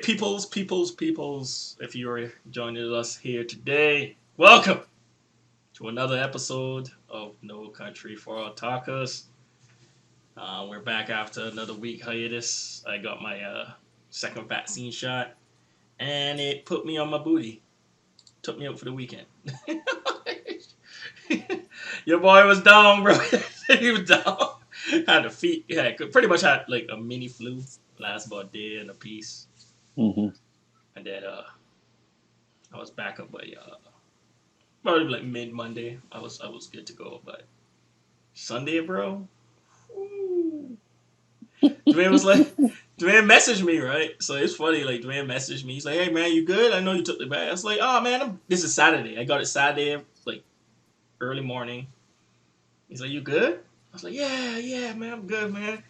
peoples, if you're joining us here today, welcome to another episode of No Country for Otakus. We're back after another week hiatus. I got my second vaccine shot, and it put me on my booty. Took me out for the weekend. Your boy was down, bro. He was down. Had a feet. Yeah, pretty much had like a mini flu. Last about a day and a piece. Mm-hmm. And then I was back up by probably like mid Monday. I was good to go, but Sunday, bro. Ooh. Dwayne messaged me, right? So it's funny, like Dwayne messaged me. He's like, "Hey man, you good? I know you took the bath." I was like, "Oh man, this is Saturday. I got it Saturday, like early morning." He's like, "You good?" I was like, "Yeah, man, I'm good, man.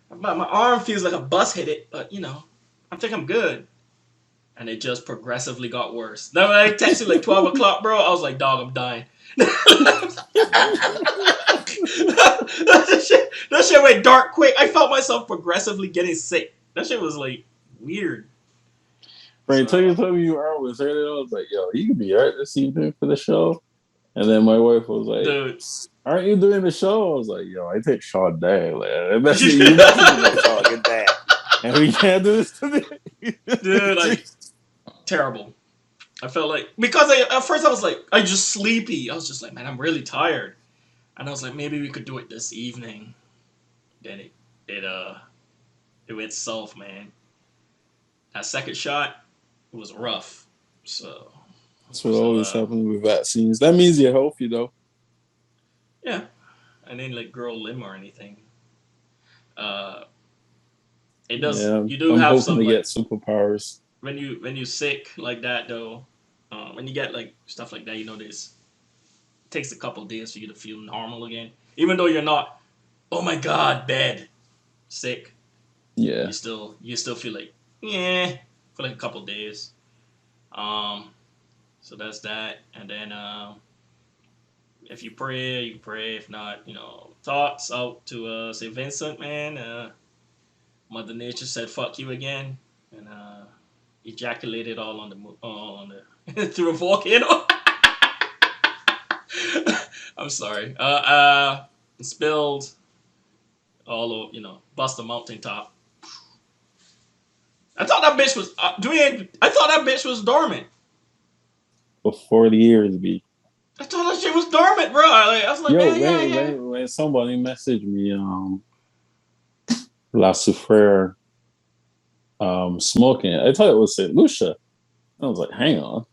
My arm feels like a bus hit it, but I think I'm good." And it just progressively got worse. Then when I texted like 12 o'clock, bro, I was like, "Dog, I'm dying." That shit went dark quick. I felt myself progressively getting sick. That shit was like weird. Right, tell me you was early. I was like, "Yo, you can be alright this evening for the show." And then my wife was like, "Dude, aren't you doing the show?" I was like, "Yo, I take Shawn down. Like, you message me like, Shawn, get down. And we can't do this today." Dude, like, terrible. I felt like, because at first I was like, I just sleepy. I was just like, man, I'm really tired. And I was like, maybe we could do it this evening. Then it went south, man. That second shot, it was rough. So that's what always happens with vaccines. That means you're healthy, though. Yeah, I didn't like grow a limb or anything. It does. Yeah, you do I'm have hoping some to like get superpowers. when you sick like that though. When you get like stuff like that, this it takes a couple of days for you to feel normal again. Even though you're not, oh my god, bad, sick. Yeah. You still feel like for like a couple of days. So that's that, and then if you pray, you can pray. If not, thoughts out to St. Vincent, man. Mother Nature said "fuck you" again, and ejaculated all on the through a volcano. I'm sorry. Spilled all over, bust the mountaintop. I thought that bitch was Dwayne. I thought that bitch was dormant. For 40 years, B. I thought that shit was dormant, bro. I was like, when somebody messaged me, La Souffrere, smoking, I thought it was St. Lucia. I was like, hang on.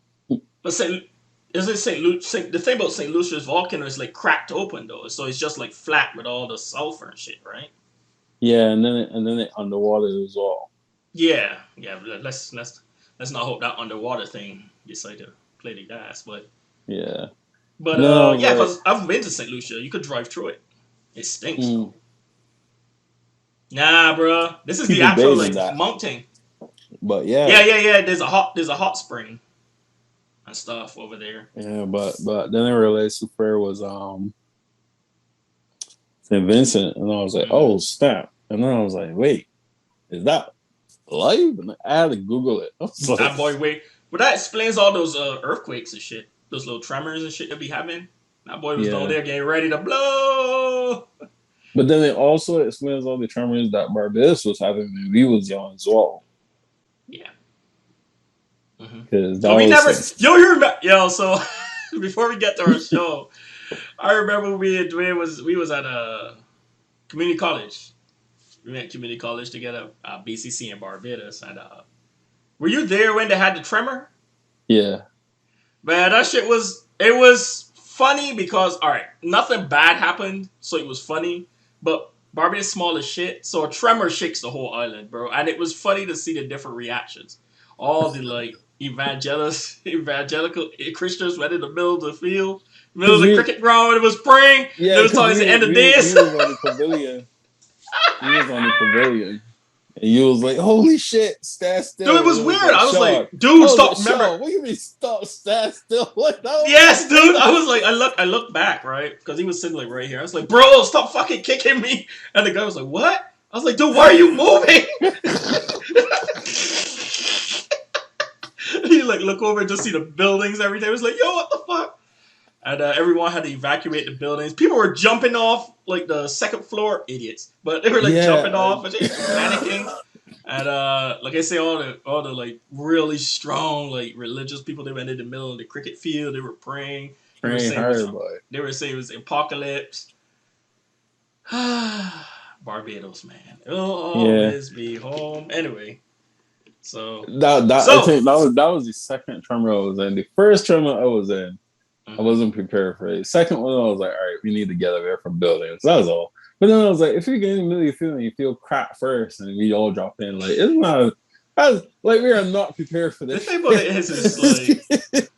But St. Lucia? The thing about St. Lucia's volcano is like cracked open though, so it's just like flat with all the sulfur and shit, right? Yeah, and then it underwater as well. Yeah. Let's not hope that underwater thing decide to play the gas, but yeah. But because I've been to St. Lucia, you could drive through it. It stinks though. Nah, bro. This is the actual mountain. But yeah. Yeah. There's a hot spring and stuff over there. Yeah, but then I realized Souffrere was St. Vincent, and I was like, oh snap! And then I was like, wait, is that live? And I had to Google it. I was like, that boy, wait. But that explains all those earthquakes and shit. Those little tremors and shit that be happening. That boy was down there getting ready to blow. But then it also explains all the tremors that Barbados was having when we was young as well. Yeah. Because so before we get to our show, I remember we and Dwayne was at a community college. We went to community college together, BCC in Barbados, and were you there when they had the tremor? Yeah. Man, that shit was funny because, alright, nothing bad happened, so it was funny, but Barbados is small as shit, so a tremor shakes the whole island, bro, and it was funny to see the different reactions. All the, like, evangelical Christians went in the middle of the field, middle of the cricket ground, and it was praying, it was talking at the end of days. He was on the pavilion. And you was like, holy shit, stand still. Dude, it was weird. I was like, dude, stop. Remember. What do you mean, stand still? Yes, dude. I was like, I looked back, right? Because he was sitting like right here. I was like, bro, stop fucking kicking me. And the guy was like, what? I was like, dude, why are you moving? You like look over and just see the buildings every day. It was like, yo, what the fuck? And everyone had to evacuate the buildings. People were jumping off like the second floor, idiots. But they were like jumping off and panicking. And like I say, all the like really strong like religious people, they went in the middle of the cricket field. They were praying. They were saying it was apocalypse. Barbados, man, it'll always be home. Anyway, so I think that was the second tournament I was in. The first tournament I was in, I wasn't prepared for it. The second one, I was like, all right, we need to get away from buildings. That was all. But then I was like, if you're getting really feeling, you feel crap first, and we all drop in. Like, it's not. Like, we are not prepared for this. The thing about it is like,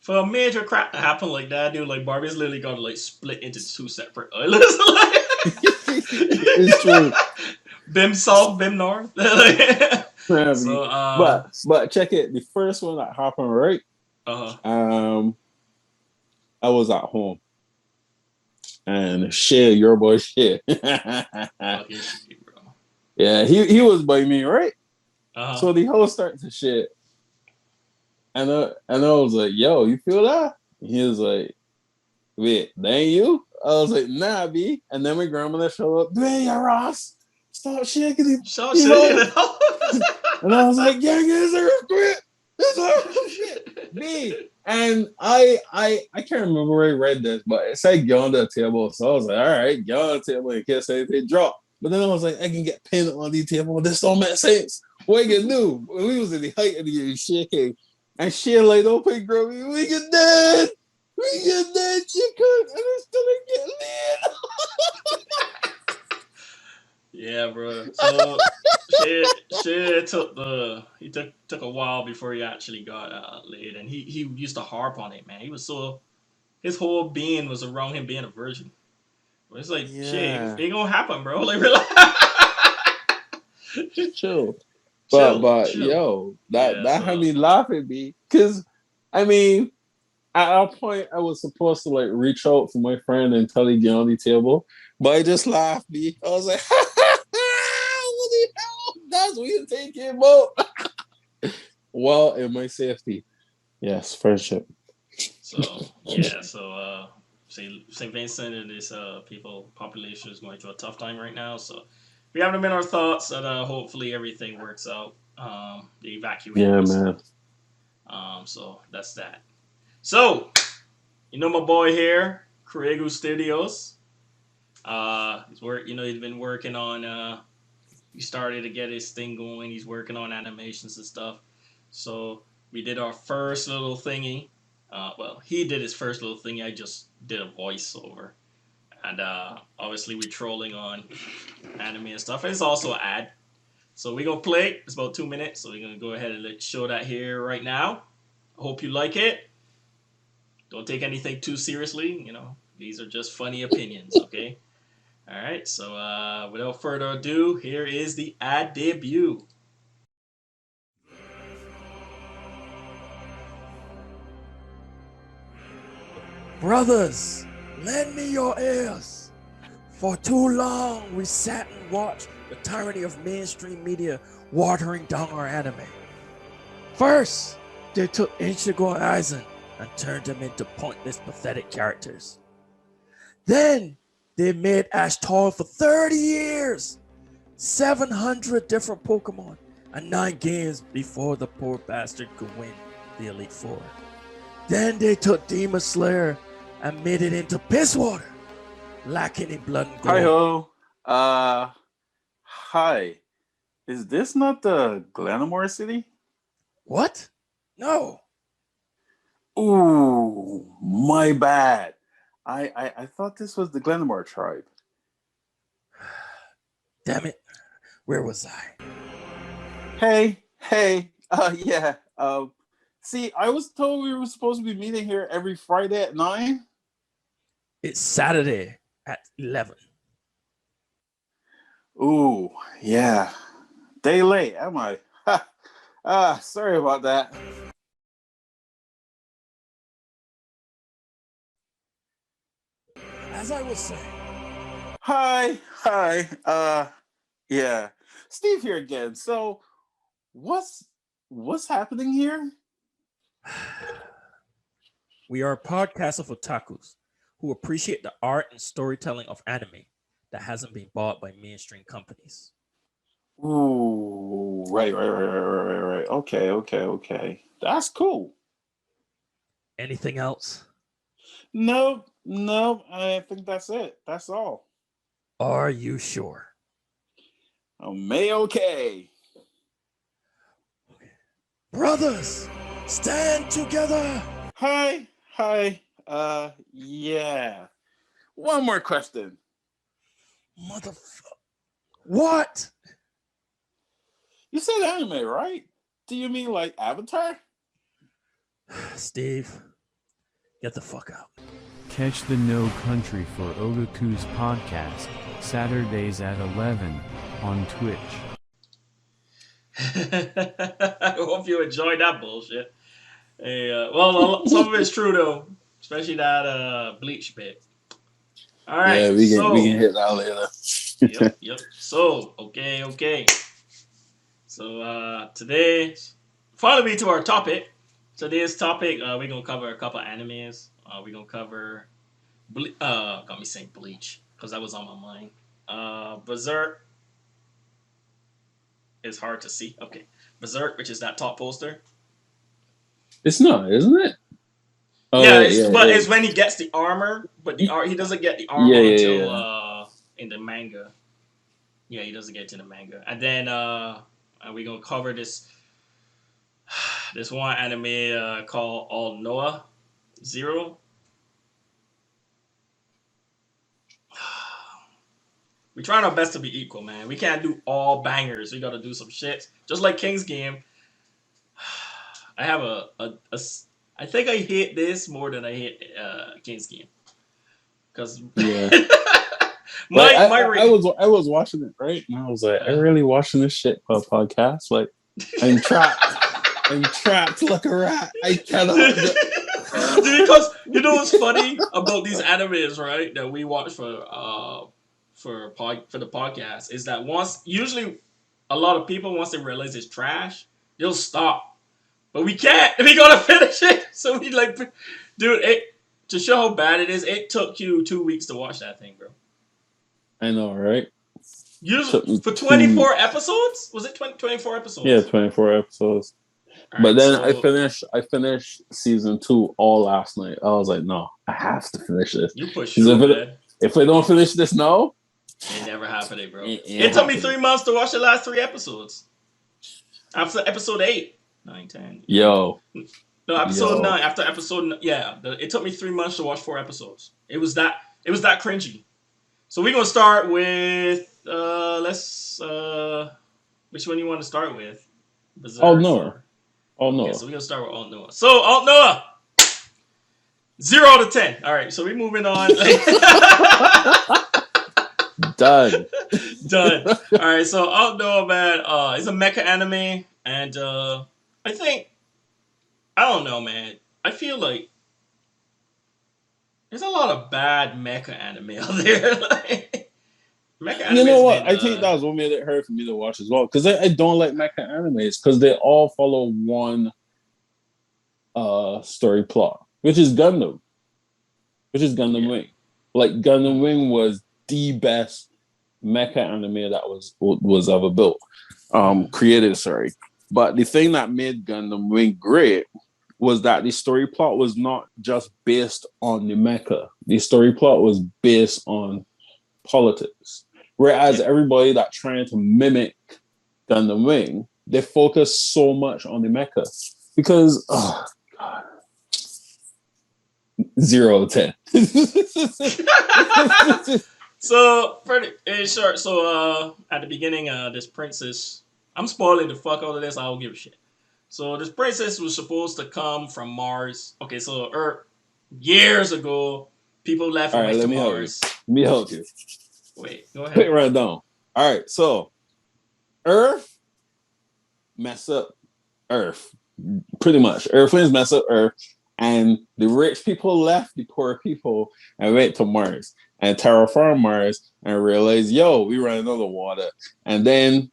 for a major crap to happen like that, dude, like Barbados literally got to like split into two separate islands. It's true. Bim South, Bim North. So, but check it. The first one that happened, right? I was at home, and shit, your boy shit. Yeah, he was by me, right? So the host started to shit, and I was like, "Yo, you feel that?" He was like, "Wait, that ain't you?" I was like, "Nah, B." And then my grandmother showed up. Hey, Ross, stop shaking it. Stop shaking it. And I was like, "Yeah, it's a quit. It's a shit, B." And I can't remember where I read this, but it said get on the table. So I was like, all right, get on the table in case anything drop. But then I was like, I can get pinned on the table. This don't make sense. What you can do? We was in the height of the shaking. And she like, don't pay Grammy. We get dead. You could. And it's still get lit. Yeah, bro. So shit took a while before he actually got laid, and he used to harp on it, man. He was so his whole being was around him being a virgin. But it's like shit, it ain't gonna happen, bro. Like relax. Chill. But yo, that had me laughing, B. Because I mean, at a point I was supposed to like reach out for my friend and tell him get on the table, but I just laughed, B. I was like, what the hell? That's what you take him about. Well, in my safety. Yes, friendship. So yeah, St. Vincent and this people population is going through a tough time right now. So we have them in our thoughts, and hopefully everything works out. The evacuation. Yeah, man. So that's that. So, you know my boy here, Craig Studios. He's been working on. He started to get his thing going. He's working on animations and stuff. So we did our first little thingy. Well, he did his first little thingy. I just did a voiceover, and obviously we're trolling on anime and stuff. It's also an ad. So we're gonna play. It's about 2 minutes. So we're gonna go ahead and show that here right now. I hope you like it. Don't take anything too seriously. These are just funny opinions, okay? All right, so without further ado, here is the ad debut. Brothers, lend me your ears. For too long, we sat and watched the tyranny of mainstream media watering down our anime. First, they took Ichigo and Aizen and turned them into pointless, pathetic characters. Then, they made Ash toil for 30 years, 700 different Pokemon, and 9 games before the poor bastard could win the Elite Four. Then they took Demon Slayer and made it into piss water, lacking in blood and gold. Hi-ho. Hi. Is this not the Glenmore City? What? No. Ooh, my bad. I thought this was the Glenmore tribe. Damn it. Where was I? Hey. Yeah. See, I was told we were supposed to be meeting here every Friday at 9. It's Saturday at 11. Ooh, yeah. Day late, am I? Sorry about that. As I was saying. Hi. Yeah. Steve here again. So, what's happening here? We are a podcast of otakus who appreciate the art and storytelling of anime that hasn't been bought by mainstream companies. Ooh, right. Okay. That's cool. Anything else? No, I think that's it. That's all. Are you sure? Okay. Brothers, stand together. Hi. Yeah. One more question. Motherfucker. What? You said anime, right? Do you mean like Avatar? Steve, get the fuck out. Catch the No Country for Otakus podcast, Saturdays at 11 on Twitch. I hope you enjoyed that bullshit. Hey, well, some of it's true though, especially that Bleach bit. All right, Yeah, we can hit that later. Yep. So, okay. So today, follow me to our topic. Today's topic, we're gonna cover a couple animes. We're gonna cover, got me saying Bleach because that was on my mind. Berserk is hard to see. Okay, Berserk, which is that top poster. It's not, isn't it? Oh, yeah, it's when he gets the armor, but he doesn't get the armor until in the manga. Yeah, he doesn't get to the manga, and then we're gonna cover this one anime called Aldnoah Zero. We're trying our best to be equal, man. We can't do all bangers. We gotta do some shit, just like King's Game. I have I think I hate this more than I hate King's Game. Because I was watching it, right? And I was like, I really watching this shit for a podcast. Like, I'm trapped like a rat. I cannot. Because you know what's funny about these animes, right? That we watch for the podcast is that usually a lot of people once they realize it's trash, they'll stop. But we can't. We gotta finish it. So we dude, to show how bad it is, it took you 2 weeks to watch that thing, bro. I know, right? Usually for 24 episodes? Was it 24 episodes? Yeah, 24 episodes. Right, but then I finished season 2 all last night. I was like, no, I have to finish this. You push through, man. If I don't finish this now, it never happened, bro. It took me 3 months to watch the last 3 episodes. After episode 8. 9, 10. Yo. No, episode 9. After episode, it took me 3 months to watch 4 episodes. It was that cringy. So we're gonna start with which one you want to start with? Aldnoah. Okay, so we're gonna start with Aldnoah. So Aldnoah, 0 to 10. All right, so we're moving on. Done. All right, so Aldnoah, man, it's a mecha anime, and I don't know, man. I feel like there's a lot of bad mecha anime out there. Mecha anime. You know what? I think that was what made it hard for me to watch as well. Because I don't like mecha animes because they all follow one story plot, which is Gundam. Wing. Like Gundam Wing was the best mecha anime that was ever built. Created, sorry. But the thing that made Gundam Wing great was that the story plot was not just based on the mecha. The story plot was based on politics. Whereas everybody that trying to mimic Gundam Wing, they focus so much on the mecha. Because, oh, God. 0 to 10. So, in short, at the beginning, this princess, I'm spoiling the fuck out of this, I don't give a shit. So this princess was supposed to come from Mars. Okay, so years ago, people left and went to Mars. Let me help you. Wait, go ahead. Put it right down. All right, so Earth mess up Earth. Pretty much. Earthlings mess up Earth. And the rich people left the poor people and went to Mars and terraform Mars and realized, yo, we run out of water. And then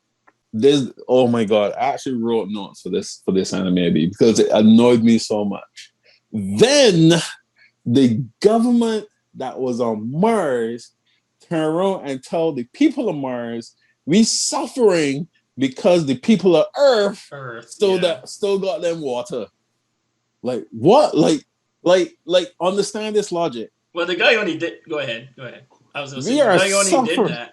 this. Oh my god! I actually wrote notes for this anime because it annoyed me so much. Then the government that was on Mars turn around and tell the people of Mars we suffering because the people of Earth still got them water. Like what? Like understand this logic. Well, the guy only did. Go ahead. I was gonna say We the are guy only did suffering. that.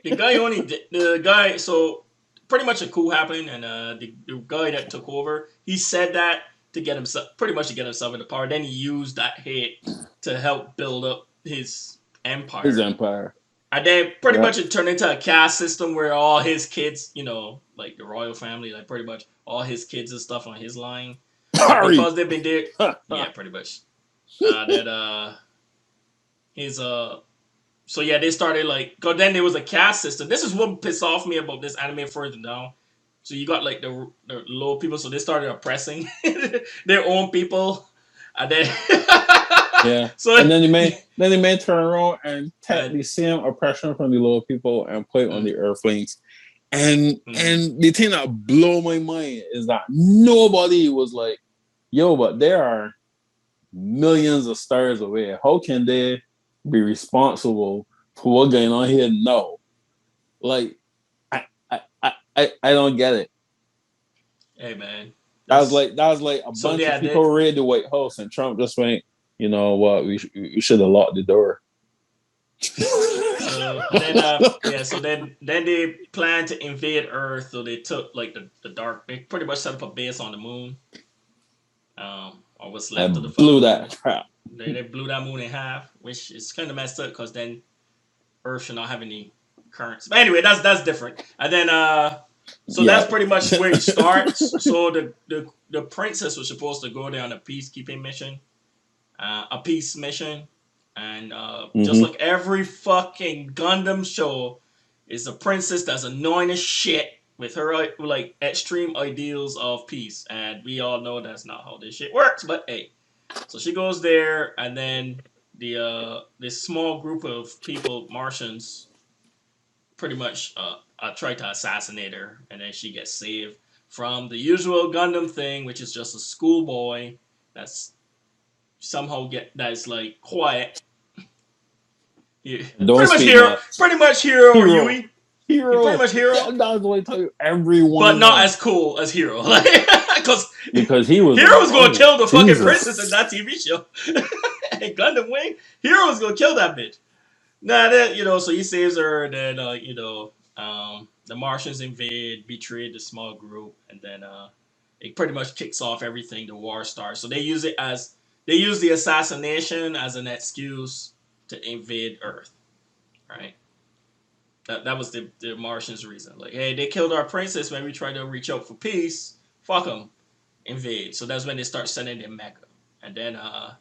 The guy. So pretty much a coup happened, and the guy that took over, he said that to get himself, pretty much to get himself into power. Then he used that hate to help build up his empire. His empire. And then pretty much it turned into a caste system where all his kids, you know, like the royal family, like pretty much all his kids and stuff on his line. Because they've been there. Yeah, pretty much. So yeah, they started like, cause then there was a caste system. This is what pissed off me about this anime further down. So you got like the low people, so they started oppressing their own people, and then yeah. So and then they may turn around and take the same oppression from the lower people and put it on the Earthlings. And the thing that blew my mind is that nobody was like, yo, but there are millions of stars away. How can they be responsible for what's going on here? No. Like, I don't get it. Hey man. That was like a bunch of people raid the White House and Trump just went, you know what, we should have locked the door. So then they planned to invade Earth, so they took like the dark. They pretty much set up a base on the moon. Or what's left of the blew that crap. They blew that moon in half, which is kind of messed up because then Earth should not have any currents. But anyway, that's different. And then that's pretty much where it starts. So the princess was supposed to go there on a peacekeeping mission, a peace mission. And just like every fucking Gundam show, is a princess that's annoying as shit with her like extreme ideals of peace. And we all know that's not how this shit works, but hey. So she goes there, and then this small group of people, Martians, pretty much try to assassinate her, and then she gets saved from the usual Gundam thing, which is just a schoolboy that's somehow that's like quiet. Yeah. Pretty much hero. Yui. Hero. Pretty much hero. That's what I tell you. Everyone. But not as cool as Hero. Because he was. Hero was going to kill the fucking princess in that TV show. And Gundam Wing, Hero was going to kill that bitch. Nah, then, so he saves her, and then, the Martians invade, betrayed the small group, and then it pretty much kicks off everything. The war starts. So they use the assassination as an excuse to invade Earth, right? That was the Martians' reason. Like, hey, they killed our princess when we tried to reach out for peace. Fuck them, invade. So that's when they start sending their mecha, and then I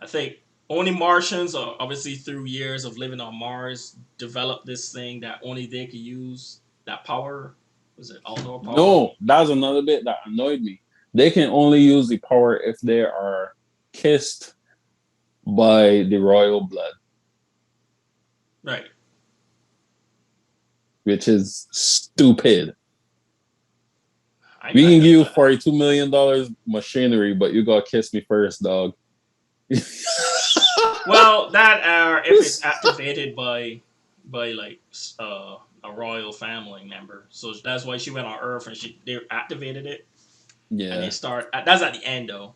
think only Martians, obviously through years of living on Mars, developed this thing that only they could use. That power, was it Aldnoah power? No, that was another bit that annoyed me. They can only use the power if they are kissed by the royal blood. Right. Which is stupid. We can give you $42 million machinery, but you gotta kiss me first, dog. Well, that if it's activated by like a royal family member, so that's why she went on Earth and they activated it. Yeah. And they start. That's at the end though.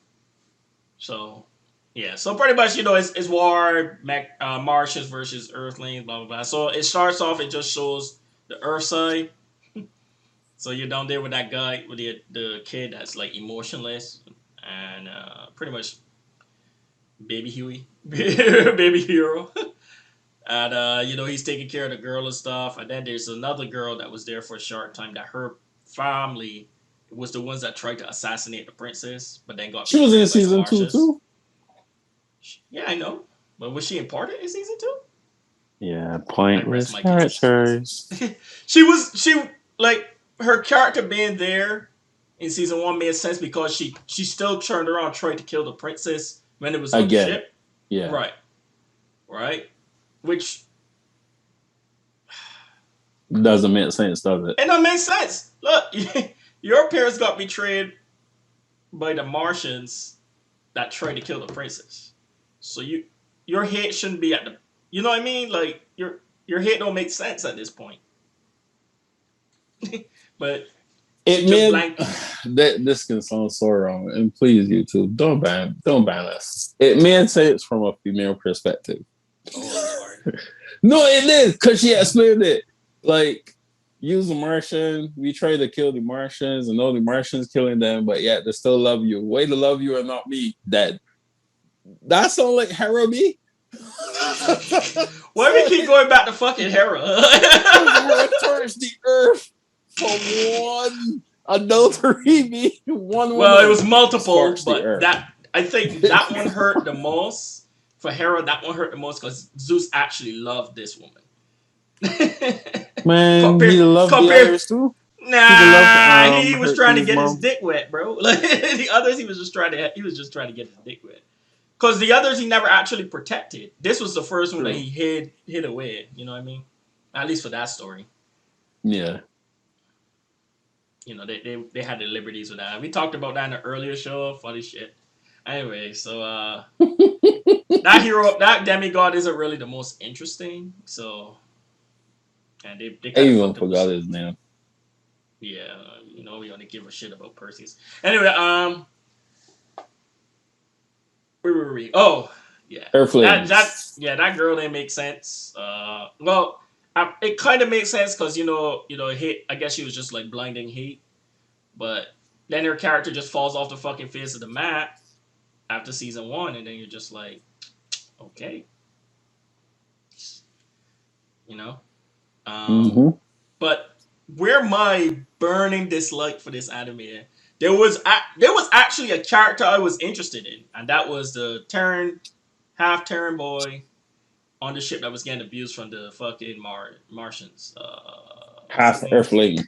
So yeah, so pretty much it's war, Martians versus Earthlings, blah blah blah. So it starts off. It just shows the Earth side. So you're down there with that guy, with the kid that's like emotionless, and pretty much baby Huey, baby hero. And he's taking care of the girl and stuff. And then there's another girl that was there for a short time that her family was the ones that tried to assassinate the princess, but then got. She was in season 2 too. Yeah, I know. But was she important in season 2? Yeah, pointless characters. Her character being there in season 1 made sense because she still turned around and tried to kill the princess when it was on the ship. Yeah. Right. Which Doesn't make sense, does it? It don't make sense. Look, your parents got betrayed by the Martians that tried to kill the princess. So your hate shouldn't be at the. You know what I mean? Like your hate don't make sense at this point. But It just made blank. that this can sound so wrong. And please, YouTube, don't ban us. It made sense from a female perspective. Oh Lord. No, it is because she explained it. Like, use a Martian. We try to kill the Martians, and all the Martians killing them, but yet they still love you. Way to love you and not me. That sounds like Hera me. Why we keep going back to fucking Hera? Hera torched the earth for one adultery. Me, one woman. Well, it was multiple, Sparks the but earth. I think that one hurt the most. For Hera, that one hurt the most because Zeus actually loved this woman. Man, he loved the others too. Nah, he was trying to Hercules' get his mom. dick wet, bro. Like the others, he was just trying to get his dick wet. Because the others he never actually protected. This was the first one that he hid away. You know what I mean? At least for that story. Yeah. You know, they had the liberties with that. We talked about that in the earlier show. Funny shit. Anyway, so that demigod isn't really the most interesting. So, and they I even forgot his name. Yeah, you know, we only give a shit about Perseus. Anyway, where were we? Oh, yeah. Earthlings. That girl didn't make sense. Well, it kind of makes sense because you know, hate. I guess she was just like blinding hate, but then her character just falls off the fucking face of the map after season 1, and then you're just like, okay, you know. But where my burning dislike for this anime, there was actually a character I was interested in, and that was the half Terran boy on the ship that was getting abused from the fucking Martians. Half Earthling.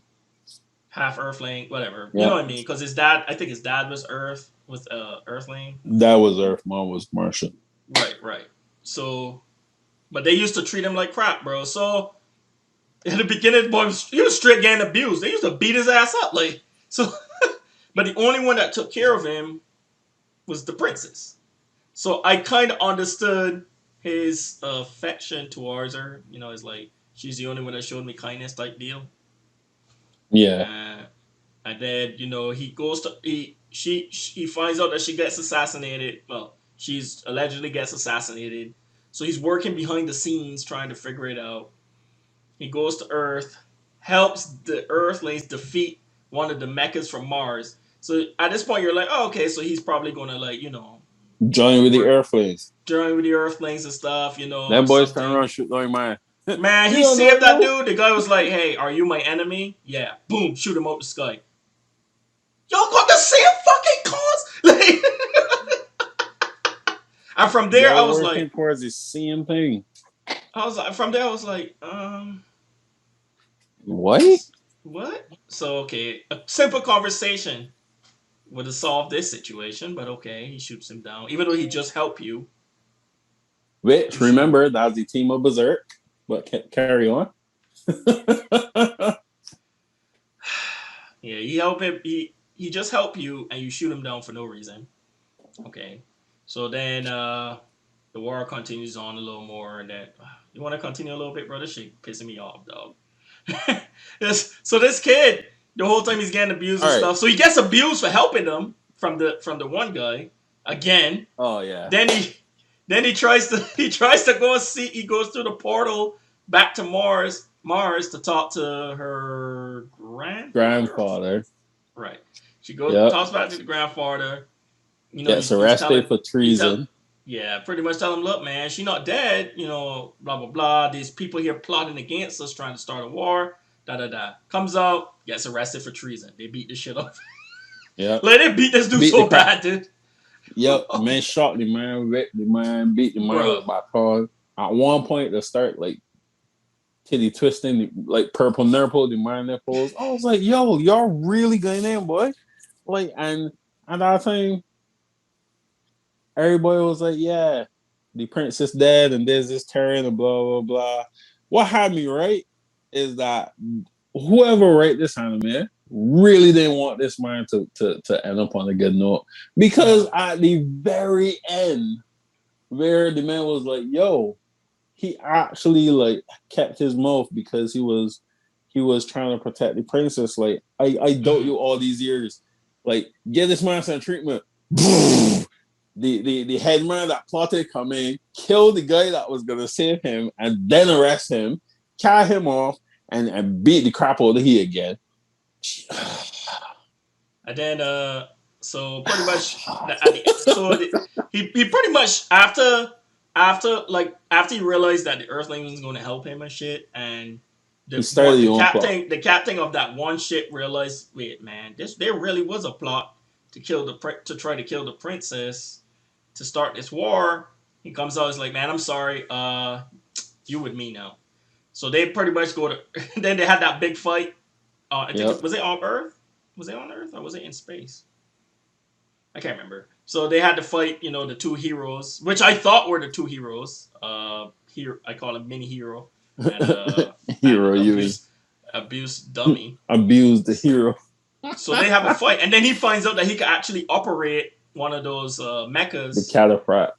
Half Earthling, whatever. Yeah. You know what I mean? Because I think his dad was Earthling. That was Earth. Mom was Martian. Right. So, but they used to treat him like crap, bro. So, in the beginning, he was straight getting abused. They used to beat his ass up, like so. But the only one that took care of him was the princess. So I kind of understood his affection towards her. You know, it's like she's the only one that showed me kindness type deal. Yeah. And then you know he goes to he finds out that she gets assassinated. Well, she's allegedly gets assassinated. So he's working behind the scenes trying to figure it out. He goes to Earth, helps the Earthlings defeat one of the mechas from Mars. So at this point, you're like, oh, okay, so he's probably gonna like, you know, join with the Earthlings. Join with the Earthlings and stuff, you know. Them boys turn around shoot like mine. Man, he saved that dude. The guy was like, hey, are you my enemy? Yeah. Boom, shoot him out the sky. Y'all got the same fucking cause? Like, and from there, I was like, towards the same thing. From there, I was like, What? So, okay, a simple conversation would have solved this situation, but okay, he shoots him down, even though he just helped you. Which, remember, that's the team of Berserk, but carry on. Yeah, he helped him. He just helped you, and you shoot him down for no reason. Okay, so then the war continues on a little more, and then you want to continue a little bit, bro? This shit pissing me off, dog. So this kid, the whole time he's getting abused and stuff. So he gets abused for helping them from the one guy again. Oh yeah. Then he tries to go and see. He goes through the portal back to Mars to talk to her grandfather. Right. She goes talks back to the grandfather. You know, gets arrested for treason. Pretty much tell him, look, man, she's not dead. You know, blah blah blah. These people here plotting against us, trying to start a war. Da da da. Comes out, gets arrested for treason. They beat the shit up. Yeah. Like they beat this dude so bad, dude. Yep, man shot the man, wrecked the man, beat the man by car. At one point, they start like titty twisting, like purple nurple, the man nipples. I was like, yo, y'all really going in, boy. Like, and I think everybody was like, yeah, the princess dead, and there's this turn, and blah blah blah. What had me right is that whoever wrote this anime really didn't want this man to end up on a good note. Because at the very end, where the man was like, yo, he actually like kept his mouth because he was trying to protect the princess. Like, I doubt you all these years. Like, give this man some treatment. The head man that plotted come in, kill the guy that was gonna save him, and then arrest him, carry him off, and beat the crap out of he again. And then so pretty much he pretty much after he realized that the Earthling was going to help him and shit, and the captain of that one ship realized, wait, man, there really was a plot to try to kill the princess to start this war. He comes out, he's like, man, I'm sorry, you with me now. So they pretty much go to then they had that big fight. I think was it on Earth? Was it on Earth or was it in space? I can't remember. So they had to fight, the two heroes, which I thought were the two heroes. Here I call him Mini Hero. And, hero, abuse dummy. Abuse the hero. So they have a fight, and then he finds out that he can actually operate one of those mechas. The Catapult.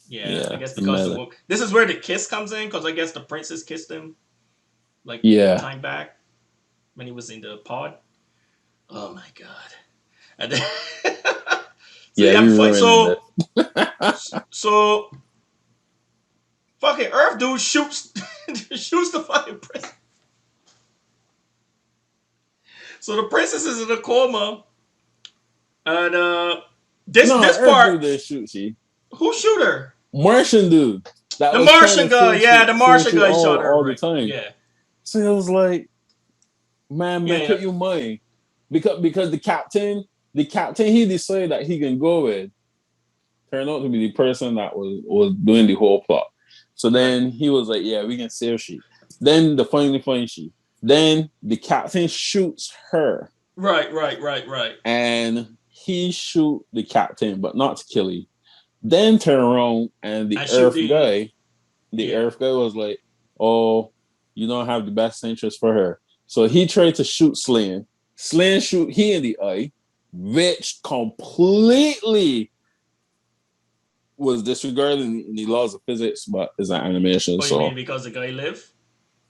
Yeah, I guess because this is where the kiss comes in, because I guess the princess kissed him, time back when he was in the pod. Oh my god! And then so fucking Earth dude shoots the fucking princess. So the princess is in a coma, and this part dude shoot she. Who shoot her? Martian dude. The Martian guy, the Martian guy shot her all the time. Yeah. So it was like, man, make up your mind. Because the captain he decided that he can go with turned out to be the person that was doing the whole plot. So then he was like, yeah, we can save she. Then the finally find she. Then the captain shoots her. Right. And he shoot the captain, but not to kill him. Then turn around and the Earth guy was like, oh, you don't have the best interest for her. So he tried to shoot Slan. Slan shoot he in the eye, which completely was disregarding the laws of physics, but is an animation. You mean because the guy lived?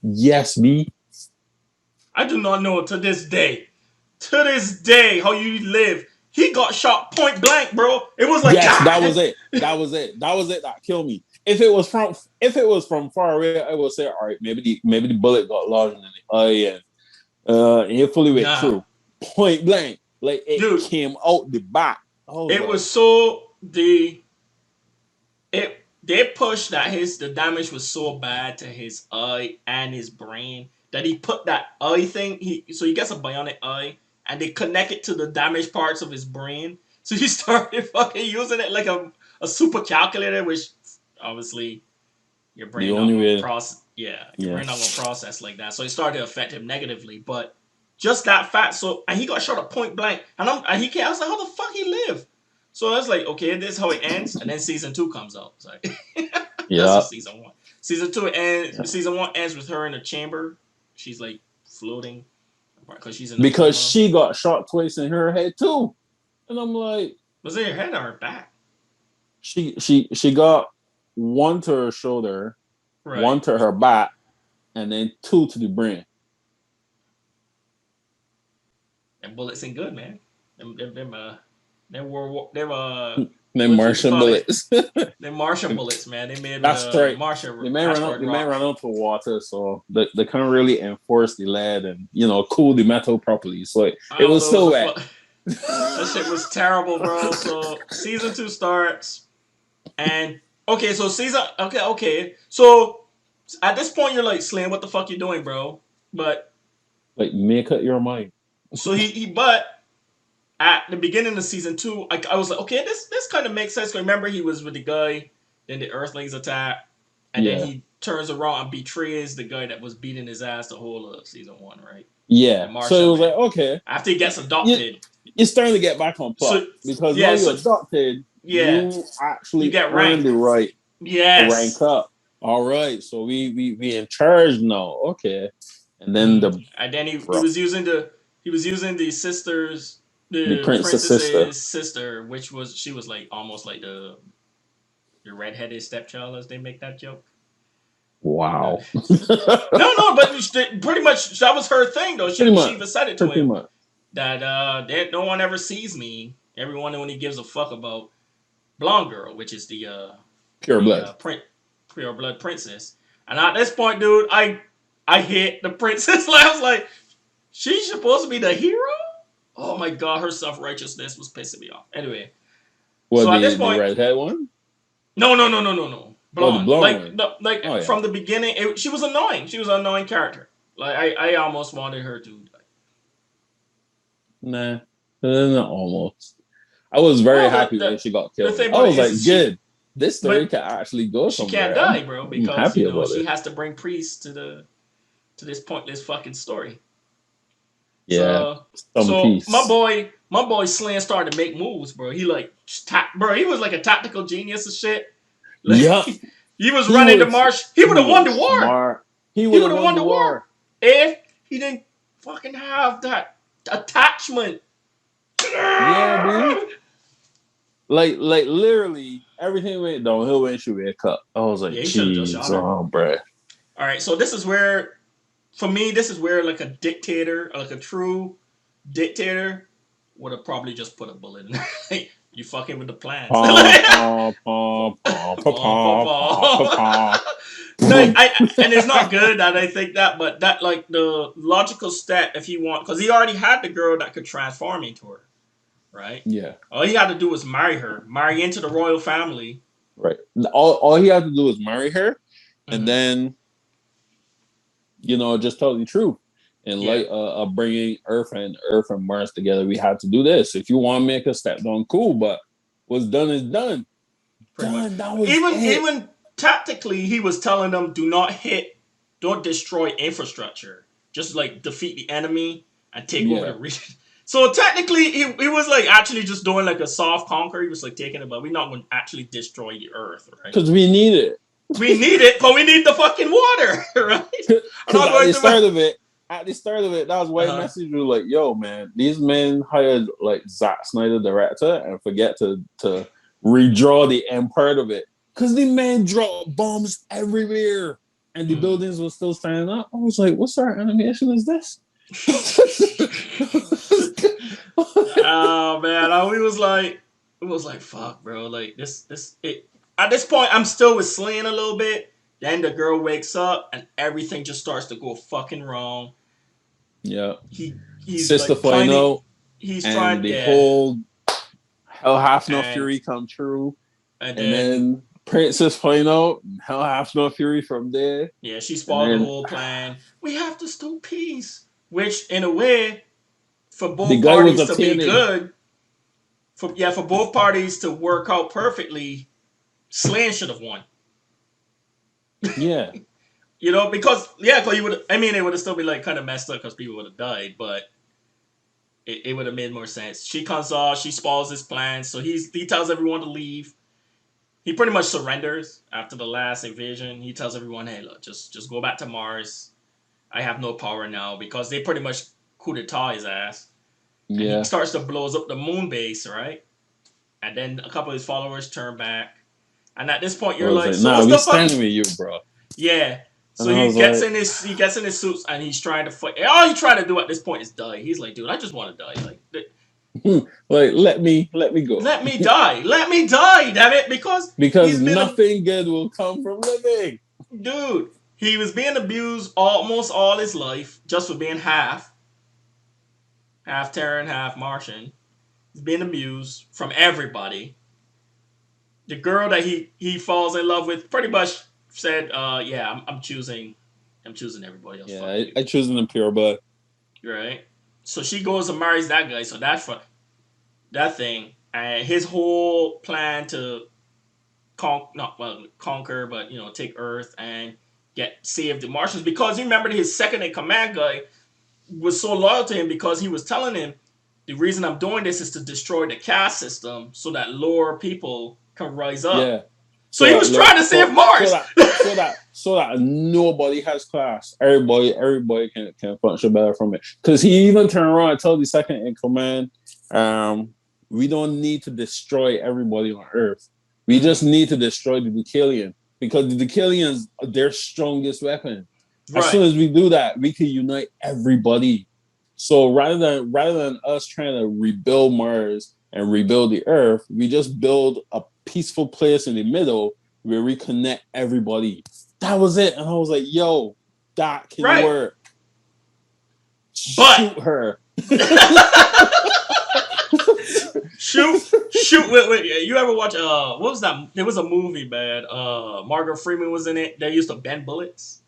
Yes, me. I do not know to this day how you live. He got shot point blank, bro. It was like that was it. That killed me. If it was from far away, I would say, all right, maybe the bullet got lodged in the eye and it fully went through. Point blank, like it came out the back. It was so they pushed that the damage was so bad to his eye and his brain that he put that eye thing. So he gets a bionic eye. And they connect it to the damaged parts of his brain. So he started fucking using it like a super calculator, which obviously your brain not gonna process. Yeah, your brain not gonna process like that. So it started to affect him negatively. But just that fact. And he got shot at point blank. And he can't. I was like, how the fuck he live? So I was like, okay, this is how it ends. And then season 2 comes out. It's like, that's season 1. Season 2 ends. Season 1 ends with her in a chamber. She's like floating. Because she got shot twice in her head too, and I'm like, was it her head or her back? She got one to her shoulder, one to her back, and then 2 to the brain. And bullets ain't good, man. Them Martian bullets. Them Martian bullets, man. They made that's right. Martian. They may run out to water, so they can't really enforce the lead and cool the metal properly. So it was still wet. That shit was terrible, bro. So season 2 starts, and so So at this point, you're like, Slam, what the fuck you doing, bro? But like, make up your mind. So but. At the beginning of season 2, I was like, okay, this kind of makes sense. Remember, he was with the guy, then the Earthlings attack, and then he turns around and betrays the guy that was beating his ass the whole of season 1, right? Yeah. So it was like, okay. After he gets adopted. You're starting to get back on plot. Because now you're adopted, you actually get ranked. The right to rank up. All right. So we in charge now. Okay. and then the And then he was using the sisters, the the princess sister. princess's sister, which was she was like almost like the redheaded stepchild, as they make that joke. Wow. No, but pretty much that was her thing though. Pretty She much. even said it to Pretty him much. that no one ever sees me. Everyone only gives a fuck about blonde girl, which is the Pure blood. Pure blood princess. And at this point, dude, I hit the princess. I was like, she's supposed to be the hero. Oh my god, her self righteousness was pissing me off. Anyway, What, so at this the point, redhead one? no, Oh, the blonde. blonde Like one. no, like Oh, yeah. from the beginning, she was annoying. She was an annoying character. Like I almost wanted her to. Nah. Almost. I was very Well, happy when she got the killed. thing I about was it like, is good. This story but can actually go she somewhere. can't die, bro, I'm because happy about she it. has to bring peace to this pointless fucking story. Yeah. So Peace. my boy Slan started to make moves, bro. He like bro, he was like a tactical genius and shit. Like, Yup. he was running the march. He would have won the war. Smart. He He would would have have won won the the war war. if he didn't fucking have that attachment. Yeah, dude. Like literally everything went downhill when she wake up. I was like, Yeah, he should have just jeez, shot her. oh, bruh. All right, so this is where, for me, this is where like a dictator, like a true dictator, would have probably just put a bullet in there. You fucking with the plans. Like, and it's not good that I think that, but that like the logical step if he want, because he already had the girl that could transform into her, right? Yeah. All he had to do was marry into the royal family. Right. All he had to do was marry her, and then, just tell the truth. And like bringing Earth and Mars together, we had to do this. If you want to make a step down, cool. But what's done is done. Done. That was even tactically, he was telling them, don't destroy infrastructure. Just like defeat the enemy and take over the region. So technically, he was like actually just doing like a soft conquer. He was like taking it, but we're not going to actually destroy the Earth, right? Because we need it. We need it, but we need the fucking water, right? Because at the start of it, that was why the message was like, yo, man, these men hired like Zack Snyder director and forget to redraw the end part of it. Because the men dropped bombs everywhere and the buildings were still standing up. I was like, what sort of animation is this? Oh man, it was like fuck, bro. Like at this point, I'm still with Slaying a little bit. Then the girl wakes up and everything just starts to go fucking wrong. Yeah. He's Sister like final. He's and trying the whole Hell Hath No Fury come true. And then Princess final. Hell Hath No Fury from there. Yeah, she spoiled the whole plan. We have to stow peace. Which in a way, for both parties to be good, for both parties to work out perfectly, Slan should have won. Yeah. Because you would. I mean, it would have still been like kind of messed up because people would have died, but it would have made more sense. She comes off, she spoils his plan, so he tells everyone to leave. He pretty much surrenders after the last invasion. He tells everyone, "Hey, look, just go back to Mars. I have no power now," because they pretty much coup d'etat his ass. And he starts to blows up the moon base, right? And then a couple of his followers turn back. And at this point, you're like, "Nah, we standing with you, bro." Yeah. So he gets in his suits and he's trying to fight. All he's trying to do at this point is die. He's like, dude, I just want to die. Like, let me go. Let me die. Let me die, damn it. Because nothing good will come from living. Dude, he was being abused almost all his life just for being half Terran, half Martian. He's being abused from everybody. The girl that he falls in love with pretty much said, I'm choosing everybody else. Yeah, I choosing the pure blood. Right. So she goes and marries that guy. So that thing, and his whole plan to conquer, but take Earth and save the Martians, because you remember his second in command guy was so loyal to him because he was telling him, the reason I'm doing this is to destroy the caste system so that lower people can rise up. Yeah. So he was trying to save Mars. So that nobody has class. Everybody can function better from it. Because he even turned around and told the second in command, we don't need to destroy everybody on Earth. We just need to destroy the Decalian. Because the Decalians are their strongest weapon. As soon as we do that, we can unite everybody. So rather than us trying to rebuild Mars and rebuild the Earth, we just build a peaceful place in the middle where we connect everybody. That was it. And I was like, yo, that can work. Shoot her. Shoot. Wait. You ever watch, what was that? There was a movie, man. Margaret Freeman was in it. They used to bend bullets.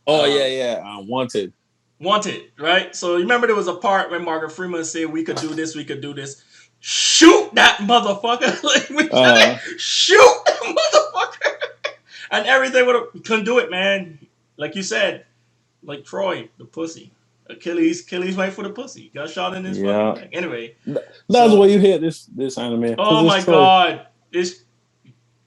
Wanted. Wanted, right? So you remember there was a part when Margaret Freeman said, we could do this. Shoot that motherfucker. Shoot that motherfucker. And everything couldn't do it, man. Like you said, like Troy, the pussy. Achilles went for the pussy. Got shot in his fucking neck. Anyway. That's why you hate this anime. Oh my god. It's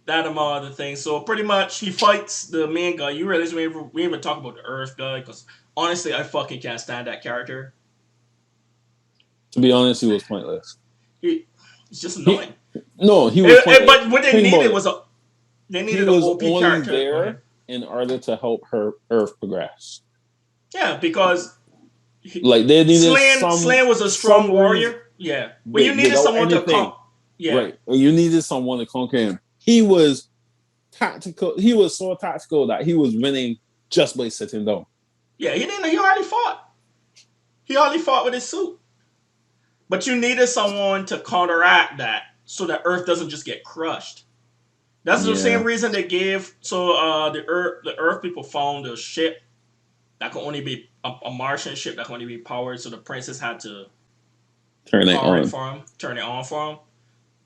that among other things. So pretty much he fights the main guy. You realize we even talk about the Earth guy, because honestly I fucking can't stand that character. To be honest, he was pointless. It's just annoying. He was pointless. But what they needed was they needed an OP character there in order to help her Earth progress. Yeah, because they needed Slan was a strong warrior. Yeah, but you needed someone to conquer. Yeah, right. You needed someone to conquer him. He was tactical. He was so tactical that he was winning just by sitting down. Yeah, he hardly fought. He hardly fought with his suit. But you needed someone to counteract that, so that Earth doesn't just get crushed. That's the same reason they gave. So the Earth people found a ship that could only be a Martian ship that could only be powered. So the princess had to turn it on for him.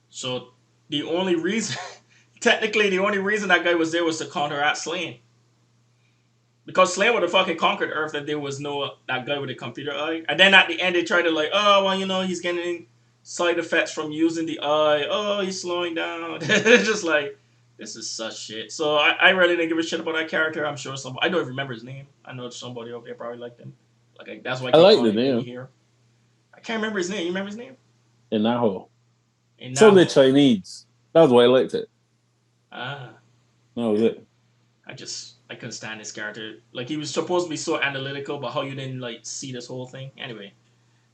So the only reason that guy was there was to counteract Slan. Because Slan would have fucking conquered Earth if there was no that guy with a computer eye. And then at the end they tried to he's getting side effects from using the eye. Oh, he's slowing down. It's just like, this is such shit. So I really didn't give a shit about that character. I'm sure I don't even remember his name. I know somebody over there probably liked him. That's why I like the name here. I can't remember his name. You remember his name? Inaho. So the Chinese. That's why I liked it. That was it. I couldn't stand this character. Like, he was supposed to be so analytical, but how you didn't see this whole thing. Anyway.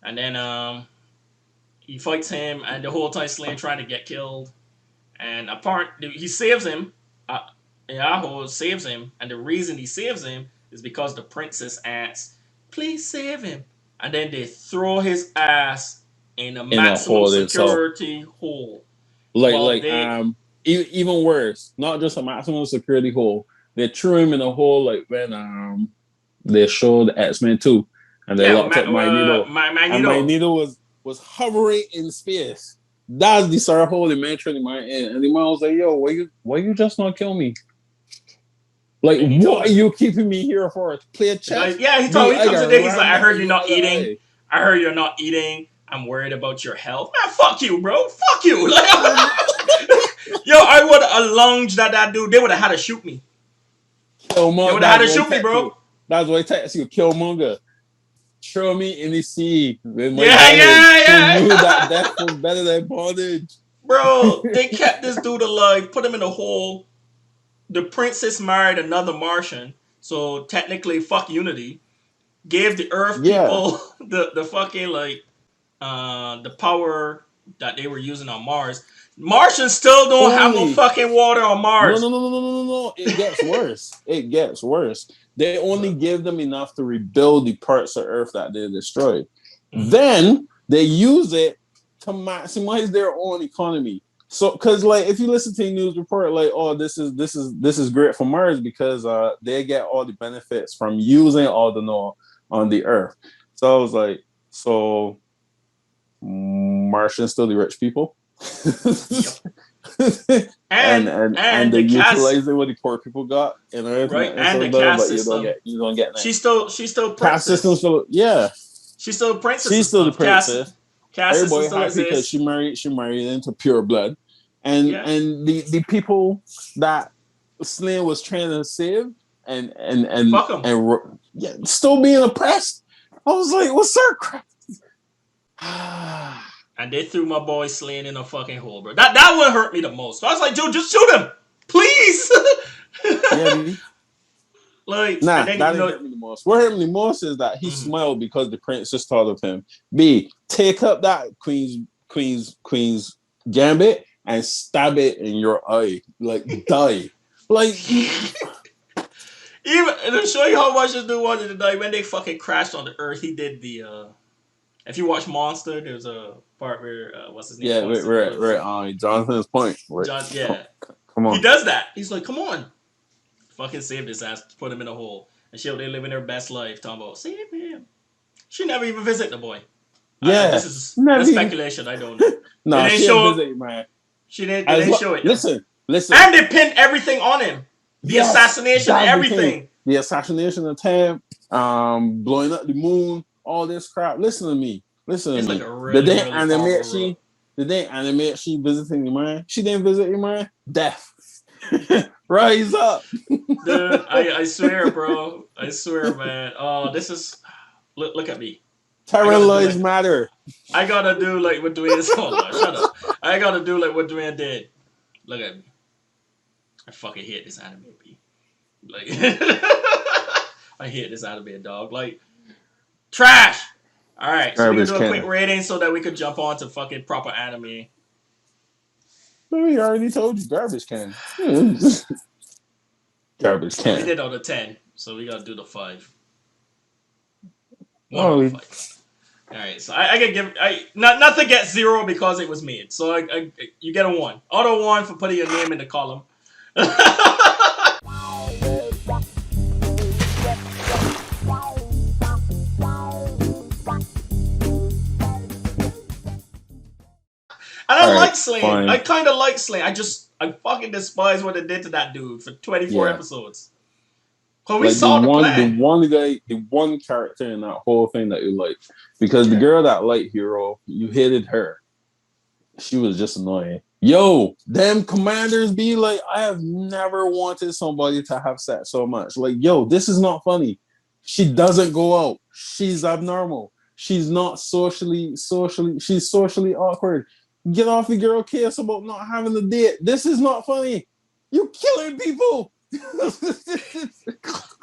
And then he fights him, and the whole time Slan trying to get killed. And he saves him. Inaho saves him, and the reason he saves him is because the princess asks, please save him. And then they throw his ass in a maximum security hole. Even worse, not just a maximum security hole. They threw him in a hole when they showed X-Men 2, and they locked up Magneto. And Magneto was hovering in space. That's the sort of hole the man tried my in. And the man was like, yo, why you just not kill me? What are you keeping me here for? To play a chess? Yeah, he comes today. He's like, I heard you're not eating. I heard you're not eating. I'm worried about your health. Man, fuck you, bro. Fuck you. Yo, I would have lunged at that dude. They would have had to shoot me. They would have had to shoot me, bro. That's why I text you, Killmonger. Throw me in the sea. Yeah. Who knew that death was better than bondage. Bro, they kept this dude alive, put him in a hole. The princess married another Martian, so technically, fuck Unity. Gave the Earth people the fucking the power that they were using on Mars. Martians still don't have no fucking water on Mars. No. It gets worse. They only give them enough to rebuild the parts of Earth that they destroyed. Mm-hmm. Then they use it to maximize their own economy. So, because if you listen to the news report, this is great for Mars because they get all the benefits from using Aldnoah on the Earth. So I was like, Martians still the rich people. and they utilize what the poor people got in Earth, right? And the caste system. You don't get that. She's still caste system. She's still a princess. She's still the princess. Caste Everybody system happy because she married into pure blood, and Yeah. and the people that Slim was trying to save Fuck 'em. yeah, still being oppressed. I was like, what's that crap? And they threw my boy Slane in a fucking hole, bro. That would hurt me the most. I was like, dude, just shoot him, please. Yeah, B. Like, Nah, and then that didn't hurt me the most. What hurt me the most is that he smiled because the princess thought of him. B, take up that Queen's gambit and stab it in your eye. Like, die. Like, even to show you how much this dude wanted to die, when they fucking crashed on the Earth, he did the. If you watch Monster, there's a part where what's his name? yeah, we're Jonathan's point. John, yeah, come on. he does that. He's like, come on, fucking save this ass, put him in a hole, and she they living their best life. Talking about save him. She never even visit the boy. Yeah, this is speculation. I don't know. No, she didn't show visit, man. She didn't show it. Listen. And they pinned everything on him. The assassination, everything. The assassination attempt, blowing up the moon, all this crap. Listen to me. It's like a really, did they animate she visiting your mind? She didn't visit your mind? Death. Rise up. Dude, I swear, bro. I swear, man. Oh, this is look at me. Terror lives matter. I gotta do like what Dwayne is. Hold on, shut up. I gotta do like what Dwayne did. Look at me. I fucking hate this anime, B. Like, I hate this anime, dog. Like, trash. All right, so we can do a quick rating so that we could jump on to fucking proper anime. We already told you, garbage can. Garbage can. We did on the 10, so we gotta do the 5. 1 out of 5. All right, so I can give not to get 0 because it was made. So you get a 1. Auto 1 for putting your name in the column. And I like Slane. Fine. I kind of like Slane. I fucking despise what they did to that dude for 24 episodes. Cause we saw the plan. The one character in that whole thing that you like, because the girl that liked Hero, you hated her. She was just annoying. Yo, them commanders be like, I have never wanted somebody to have sex so much. Like, yo, this is not funny. She doesn't go out. She's abnormal. She's not socially. She's socially awkward. Get off your girl case about not having a date. This is not funny. You killing people.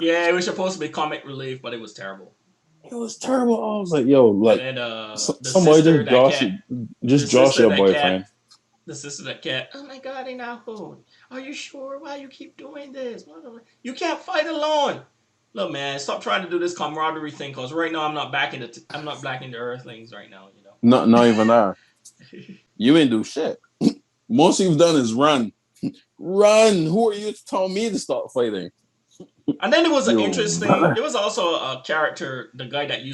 Yeah, it was supposed to be comic relief, but it was terrible. It was terrible. I was like, yo, like, somebody just josh your boyfriend. The sister that cat. Oh my god, they not home. Are you sure? Why you keep doing this? You can't fight alone. Look, man, stop trying to do this camaraderie thing, cause right now I'm not backing the Earthlings right now. You know. Not even that. You ain't do shit. Most you've done is run. Run. Who are you to tell me to stop fighting? And then there was an interesting. There was also a character, the guy that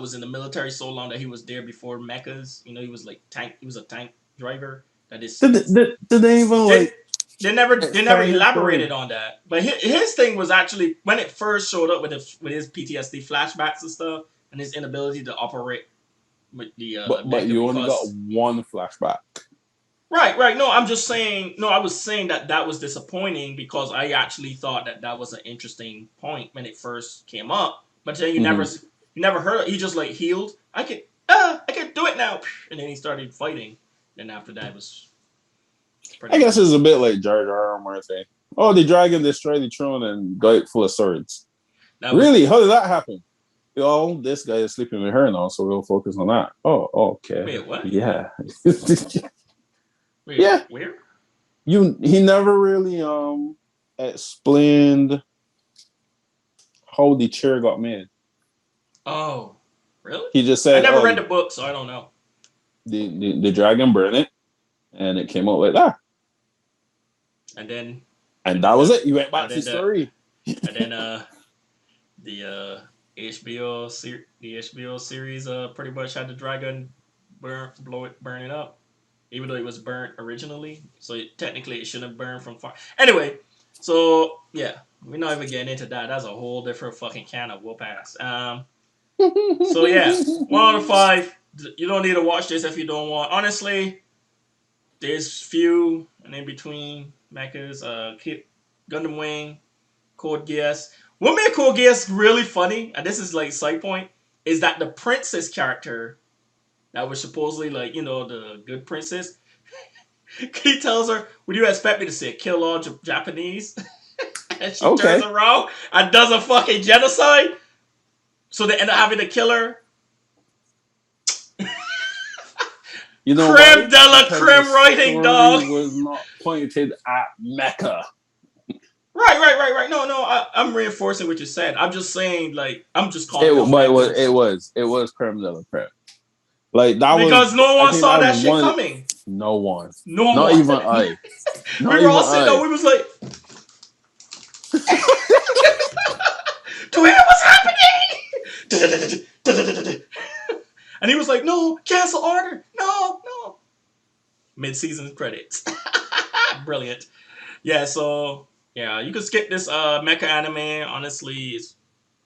was in the military so long that he was there before mechas. You know, he was like tank. He was a tank driver. That is. Did they even like? They never elaborated on that. But his thing was actually when it first showed up with his PTSD flashbacks and stuff, and his inability to operate with the. But you only got one flashback. Right. No, I'm just saying. No, I was saying that was disappointing because I actually thought that was an interesting point when it first came up. But then you never heard it. He just like healed. I can do it now, and then he started fighting. Then after that, it was. I guess it's a bit like Jar Jar or Martha. Oh, the dragon destroyed the throne and got it full of swords. Really? How did that happen? Oh, this guy is sleeping with her now, so we'll focus on that. Oh, okay. Wait, what? Yeah. Wait, yeah. Where? He never really explained how the chair got made. Oh, really? He just said I never read the book, so I don't know. The dragon burned it, and it came out like that. And that was it. You went back to the story. And then the HBO series pretty much had the dragon burn it up, even though it was burnt originally. So technically it shouldn't have burned from far. Anyway, so yeah, we're not even getting into that. That's a whole different fucking can of whoop ass. So yeah, 1 out of 5. You don't need to watch this if you don't want. Honestly, there's few and in between mechas. Gundam Wing, Code Geass. What made Code Geass really funny, and this is like side point, is that the princess character that was supposedly like the good princess. He tells her, "Would you expect me to say kill all Japanese?" And she turns Okay. around and does a fucking genocide. So they end up having to kill her. You know Creme why? de la Because the creme writing, dog. story was not pointed at Mecca. Right. No, I'm reinforcing what you said. I'm just saying, like, I'm just calling out But mechas. it was creme de la creme. Like that Because was, no I one think saw that that was shit one. coming. No one, No not one. even I, We not were even all sitting there, I. we was like, do we know what's happening? And he was like, no, cancel order. No. Mid-season credits. Brilliant. Yeah, so, yeah, you can skip this mecha anime. Honestly,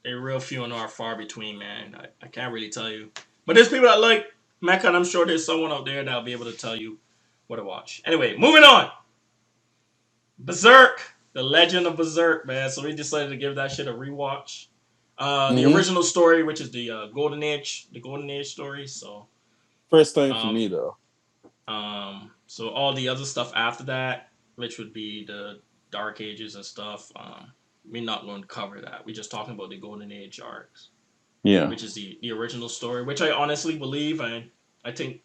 they're real few and far between, man. I can't really tell you. But there's people that like mecha, and I'm sure there's someone out there that'll be able to tell you what to watch. Anyway, moving on. Berserk. The Legend of Berserk, man. So we decided to give that shit a rewatch. The Mm-hmm. original story, which is the Golden Age story. So, First time for um, me though. so all the other stuff after that, which would be the Dark Ages and stuff. We're not going to cover that. We're just talking about the Golden Age arcs, Yeah, which is the original story, which I honestly believe, and I think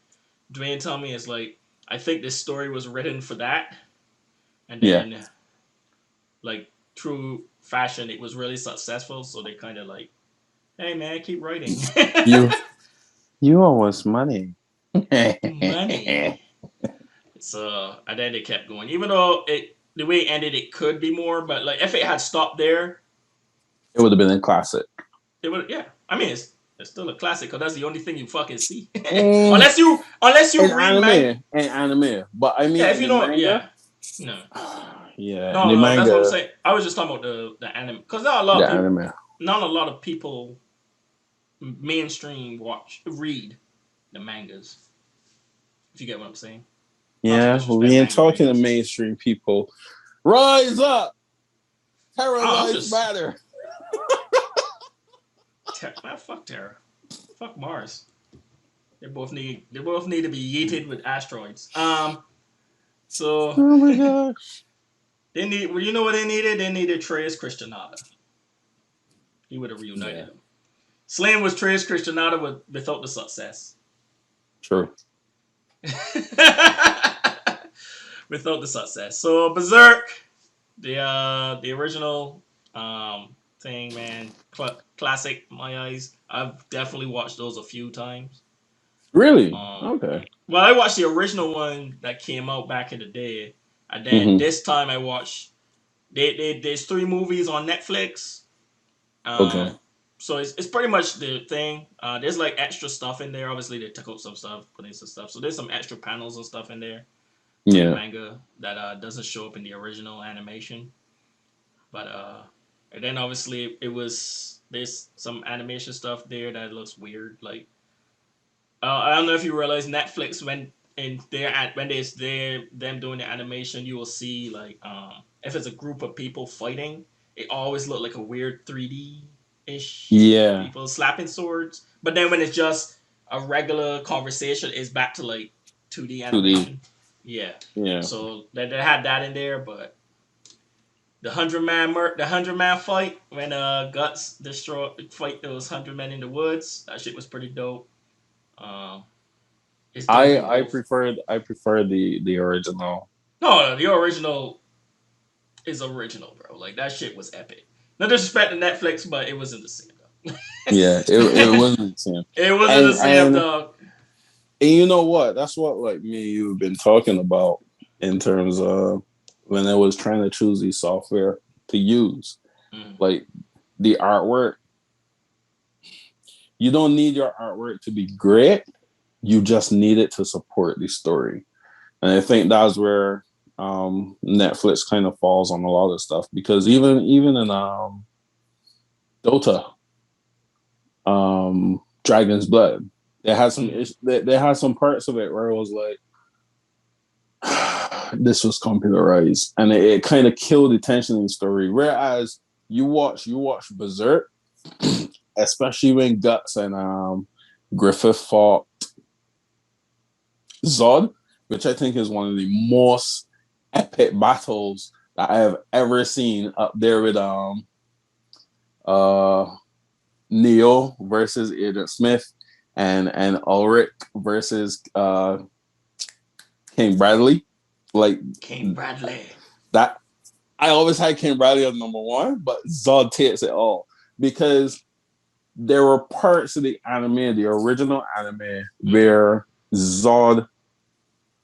Dwayne told me is like, I think this story was written for that, and yeah. then like through fashion, it was really successful, so they kind of like, hey man, keep writing. You you owe us money. Money. So and then they kept going, even though the way it ended, it could be more, but like if it had stopped there, It would have been a classic. it would. Yeah, I mean it's still a classic because that's the only thing you fucking see. Mm, unless you in read manga. anime. But I Yeah, mean, if in you the know, manga, yeah, no, yeah, in no, the no, that's what I'm manga, saying. I was just talking about the anime because the anime. not a lot of people mainstream read the mangas. If you get what I'm saying. Not to Yeah, disrespect we ain't manga talking to readers. mainstream people. Rise up, Terra I'm Lives just Matter. man, fuck Terra, fuck Mars. They both need to be yeeted with asteroids. So Oh my gosh. they need. Well, you know what they needed? They needed Trey's Christianata. He would have Yeah, reunited them. Slam was Trey's Christianata without the success. true. Without the success. So Berserk, the original thing, man, classic in my eyes. I've definitely watched those a few times. Really? Um, Okay. well, I watched the original one that came out back in the day, and then Mm-hmm. this time I watched. There's 3 movies on Netflix. Okay. Um, so it's pretty much the thing. There's like extra stuff in there. Obviously, they took out some stuff, put in some stuff. So there's some extra panels and stuff in there from the Yeah. manga that doesn't show up in the original animation. But and then obviously there's some animation stuff there that looks weird. Like I don't know if you realize Netflix when there's them doing the animation, you will see like if it's a group of people fighting, it always look like a weird 3D ish Yeah. people slapping swords. But then when it's just a regular conversation, it's back to like 2D 2D. animation. Yeah. Yeah. So they had that in there, but the 100-man fight when Guts fight those 100 men in the woods, that shit was pretty dope. Um, it's dope in both. I prefer the original. No, the original is original, bro. Like that shit was epic. No disrespect to Netflix, but it wasn't the same though. Yeah, it wasn't the same. It wasn't the And same, dog. and you know what? That's what like me and you have been talking about in terms of when I was trying to choose the software to use. Mm. Like the artwork, you don't need your artwork to be great. You just need it to support the story. And I think that's where Netflix kind of falls on a lot of stuff because even in Dota, Dragon's Blood, they had some parts of it where it was like, this was computerized, and it kind of killed the tension in the story. Whereas you watch Berserk, especially when Guts and Griffith fought Zod, which I think is one of the most epic battles that I have ever seen, up there with Neo versus Agent Smith and Ulrich versus King Bradley. Like King Bradley. That I always had King Bradley as number one, but Zod takes it all because there were parts of the anime, the original anime, where Zod,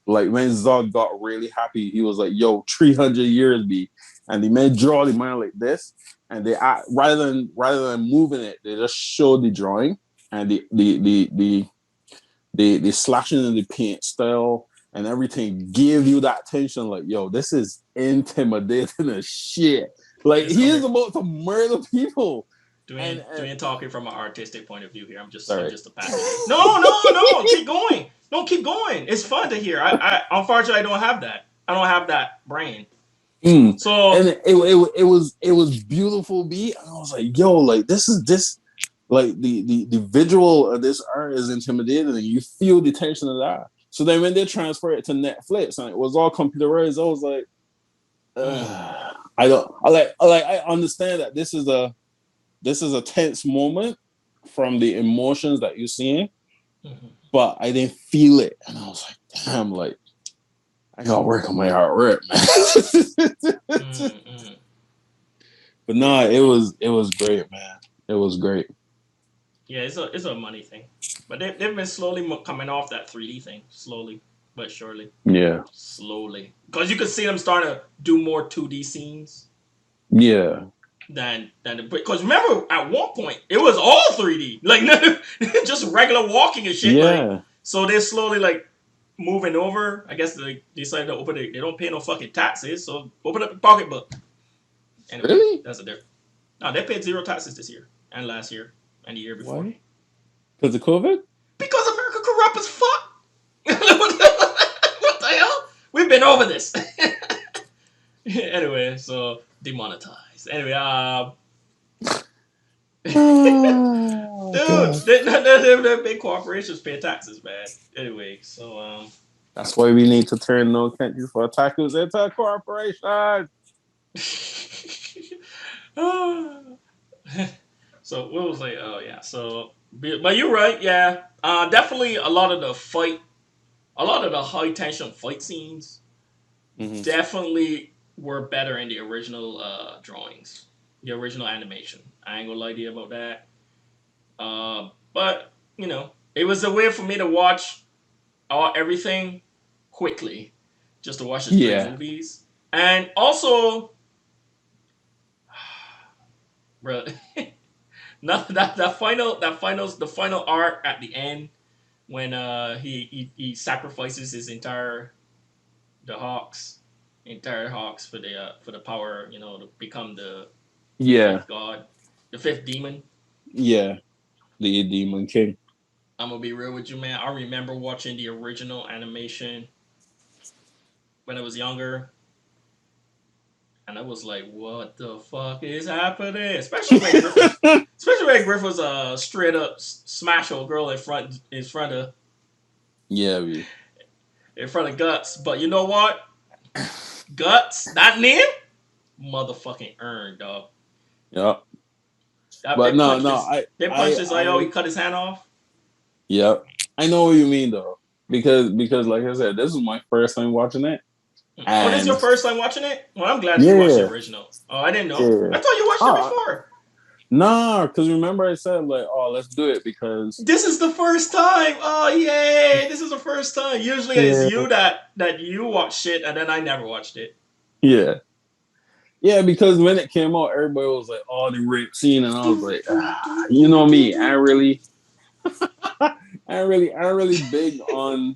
like when Zod got really happy, he was like, "Yo, 300 years be," and the men draw the man like this, and they rather than moving it, they just show the drawing and the slashing and the paint style and everything give you that tension. Like, yo, this is intimidating as shit. Like he is about to murder people. Dwayne talking from an artistic point of view here. I'm just a passenger. No, keep going. No, keep going. It's fun to hear. I unfortunately I don't have that. I don't have that brain. So and it was beautiful beat. And I was like, yo, like this like the visual of this art is intimidating, and you feel the tension of that. So then when they transfer it to Netflix and it was all computerized, I was like, I understand that this is a tense moment from the emotions that you're seeing, but I didn't feel it, and I was like, damn, like I gotta work on my artwork, man. But no, it was great, man. It was great. Yeah, it's a money thing, but they've been slowly coming off that 3D thing, slowly but surely. Yeah, slowly, because you could see them starting to do more 2D scenes. Yeah. Than because remember at one point it was all 3D, like just regular walking and shit. Yeah. Like, so they're slowly like moving over. I guess they decided to open it. They don't pay no fucking taxes, so open up your pocketbook. Anyway, really? That's a difference. No, they paid 0 taxes this year and last year and the year before. Why? Because of COVID? Because America corrupt as fuck. What the hell? We've been over this. Anyway, so demonetized. Anyway, dude, the big corporations pay taxes, man. Anyway, so that's why we need to turn no country for Otakus into a corporation. So what was like? Oh yeah. So, but you're right. Yeah. Definitely a lot of the high tension fight scenes definitely were better in the original drawings, the original animation. I ain't gonna lie to you about that. But you know, it was a way for me to watch everything quickly, just to watch the 3 movies, and also. Bro, the final arc at the end when he sacrifices his entire Hawks for the power, you know, to become the fifth god, the 5th demon. Yeah, the Demon King. I'm gonna be real with you, man. I remember watching the original animation when I was younger. And I was like, "What the fuck is happening?" Especially when Griff was straight up smash old girl in front of in front of Guts. But you know what? Guts, that name, motherfucking earned, dog. Yep. They punched his like, he cut his hand off. Yep. I know what you mean though, because like I said, this was my first time watching it. And this is your first time watching it? Well, I'm glad you watched the original. Oh, I didn't know. Yeah. I thought you watched it before. Nah, because remember I said like, oh, let's do it because this is the first time. Oh, yay! This is the first time. Usually it's you that you watch shit and then I never watched it. Yeah. Yeah, because when it came out, everybody was like, oh, the rape scene, and I was like, you know me, I ain't really big on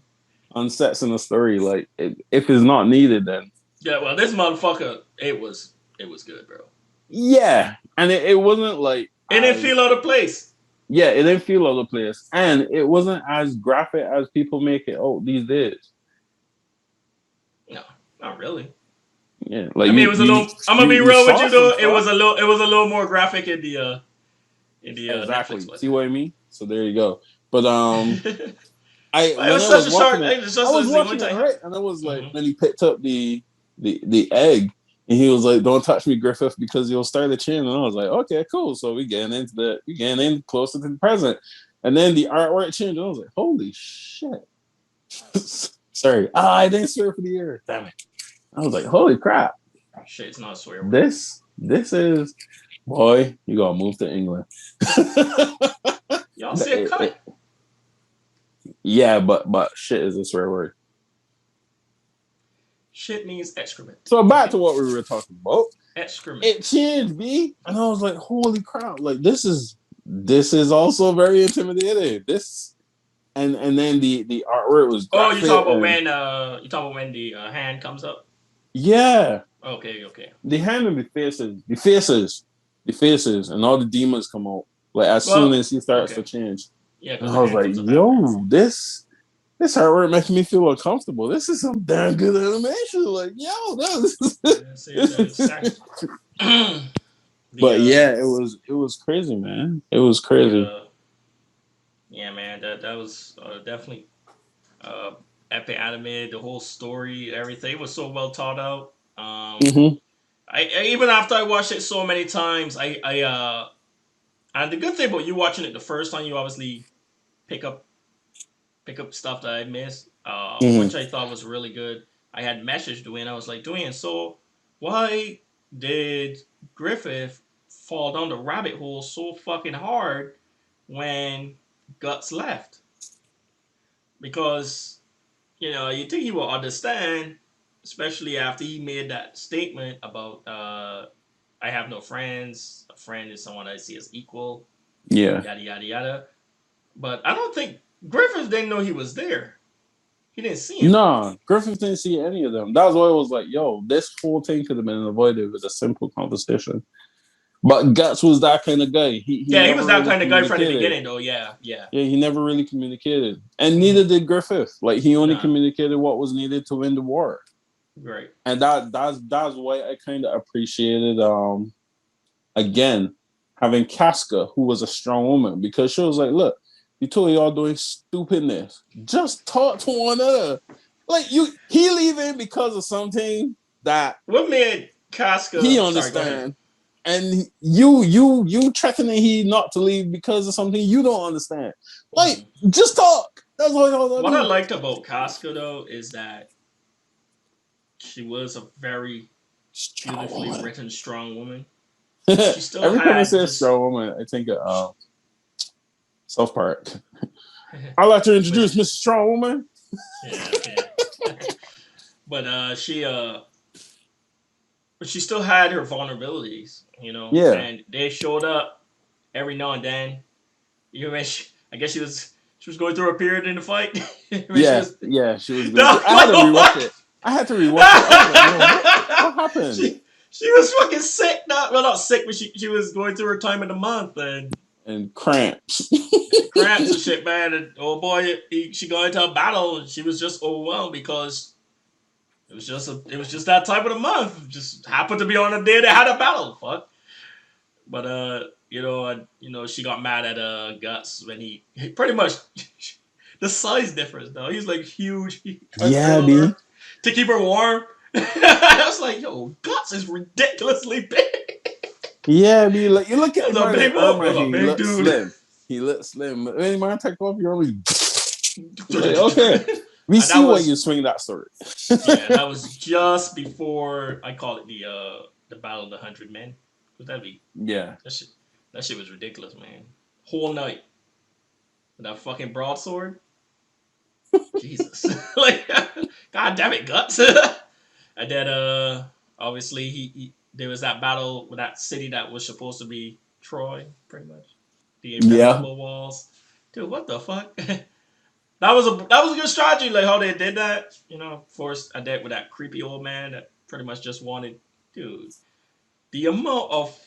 sets in a story. Like, if it's not needed, then yeah. Well, this motherfucker, it was good, bro. Yeah, and it wasn't like it didn't feel out of place. Yeah, it didn't feel out of place, and it wasn't as graphic as people make it out these days. Not really. Yeah, like I mean, it was a little. I'm gonna be you real with saw you some though. It was stuff. a little. It was a little more graphic in the Netflix Exactly. one. See what I mean? So there you go. But But I it when was I such was a watching short. it, It was I just was the only watching it time. right, and I was like, Mm-hmm. when he picked up the egg, and he was like, "Don't touch me, Griffith, because you'll start a chain." And I was like, "Okay, cool." So we getting in closer to the present, and then the artwork changed. And I was like, "Holy shit!" Sorry, I didn't swear for the year. Damn it! I was like, "Holy crap!" Shit, it's not a swear word. This is boy, you gotta move to England. Y'all see it coming? Yeah, but shit is a swear word. Shit means excrement. So back Okay, to what we were talking about. excrement. It changed me, and I was like, "Holy crap!" Like this is also very intimidating. This and then the artwork was Oh, you graphic talk about and when the hand comes up. yeah, Okay, okay. the hand and the faces, and all the demons come out like as soon Well, as he starts okay. to change. Yeah, And because I the was hand like, comes up after. "Yo, this artwork making me feel uncomfortable. This is some damn good animation. Like, yo, Yeah, see, this." the But yeah, it was crazy, man. It was crazy. yeah, man, that was definitely uh epic anime. The whole story, everything was so well thought out. Hmm. I even after I watched it so many times, and the good thing about you watching it the first time, you obviously pick up stuff that I missed, Hmm. which I thought was really good. I had messaged Dwayne. I was like, Dwayne, so why did Griffith fall down the rabbit hole so fucking hard when Guts left? Because you think he will understand, especially after he made that statement about I have no friends. A friend is someone I see as equal. Yeah. Yada yada yada. But I don't think Griffith didn't know he was there. He didn't see him. Nah, Griffith didn't see any of them. That was why it was like, yo, this whole thing could have been avoided with a simple conversation. But Guts was that kind of guy. He Yeah, he was never that really kind of guy from the communicated. beginning, though. Yeah, yeah. Yeah, he never really communicated. And neither Mm-hmm. did Griffith. Like he only Nah, communicated what was needed to win the war. great. And that's why I kind of appreciated again having Casca, who was a strong woman, because she was like, look, you two of y'all doing stupidness. Just talk to one another. Like he leaving because of something that What made he Casca? Sorry, go ahead. understand. And you checking he not to leave because of something you don't understand. Like, Mm-hmm. just talk. That's all y'all What I do. liked about Casca though is that she was a very Strong beautifully woman. written, strong woman. She still Every time I had say this. strong woman, I think of South Park. I'd like to but introduce Miss Strong Woman. yeah, yeah. But she still had her vulnerabilities, Yeah, and they showed up every now and then. You know, I guess she was going through a period in the fight. She yeah, was yeah. She was going through. no, I had like to rewatch what? it. I had to rewatch it. I was like, yo, what happened? She was fucking sick. Not sick, but she was going through her time of the month and And cramps. cramps and shit, man. And oh boy, she got into a battle and she was just overwhelmed because it was just that time of the month. It just happened to be on a day they had a battle. Fuck. But she got mad at Guts when he pretty much the size difference though. He's like huge. He tried to Yeah, build B. her to keep her warm. I was like, yo, Guts is ridiculously big. Yeah, B. Like you look at That's him a like big wolf. Irma, That's a he big looks dude. slim. He looks slim. When you man take off, you're only like, okay. We And that see why you was swing that sword. yeah, that was just before I call it the Battle of the 100 Men. Would that be Yeah. that shit was ridiculous, man. Whole night. With that fucking broadsword. Jesus. Like God damn it, Guts. And then obviously he there was that battle with that city that was supposed to be Troy, pretty much. The Yeah. impenetrable walls. Dude, what the fuck? That was a good strategy, like how they did that. Forced a deck with that creepy old man that pretty much just wanted, dude. The amount of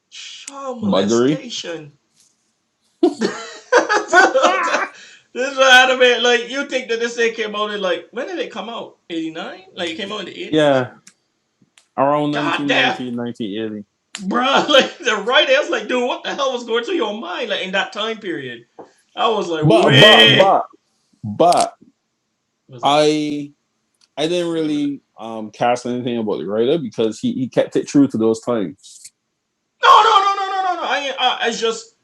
child Buggery. molestation. This is what anime. Like you think that this thing came out in like when did it come out? 89? Like it came out in the 80s. Yeah, around God damn. 1980. Bruh, like the writers, like, dude, what the hell was going through your mind, like in that time period? I was like, wait. But Was it? I didn't really cast anything about the writer because he kept it true to those times. No.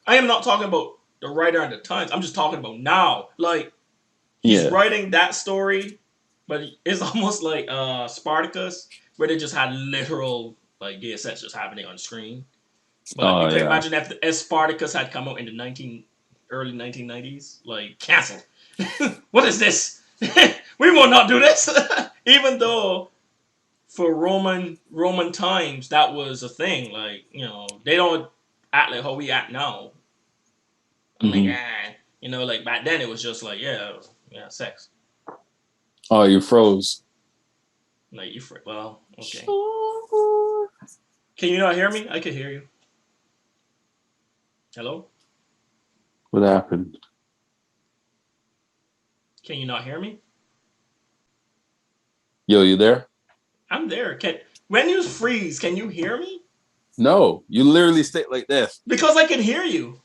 I am not talking about the writer at the times. I'm just talking about now. Like he's writing that story, but it's almost like Spartacus, where they just had literal like gay sex just happening on screen. But you can imagine if Spartacus had come out in the early 1990s, like canceled. What is this? We will not do this. Even though for Roman times that was a thing. Like they don't act like how we act now. I'm like like back then it was just like sex. Oh, you froze. Like you well, okay. Can you not hear me? I can hear you. Hello? What happened? Can you not hear me? Yo, you there? I'm there. When you freeze, can you hear me? No, you literally stay like this. Because I can hear you.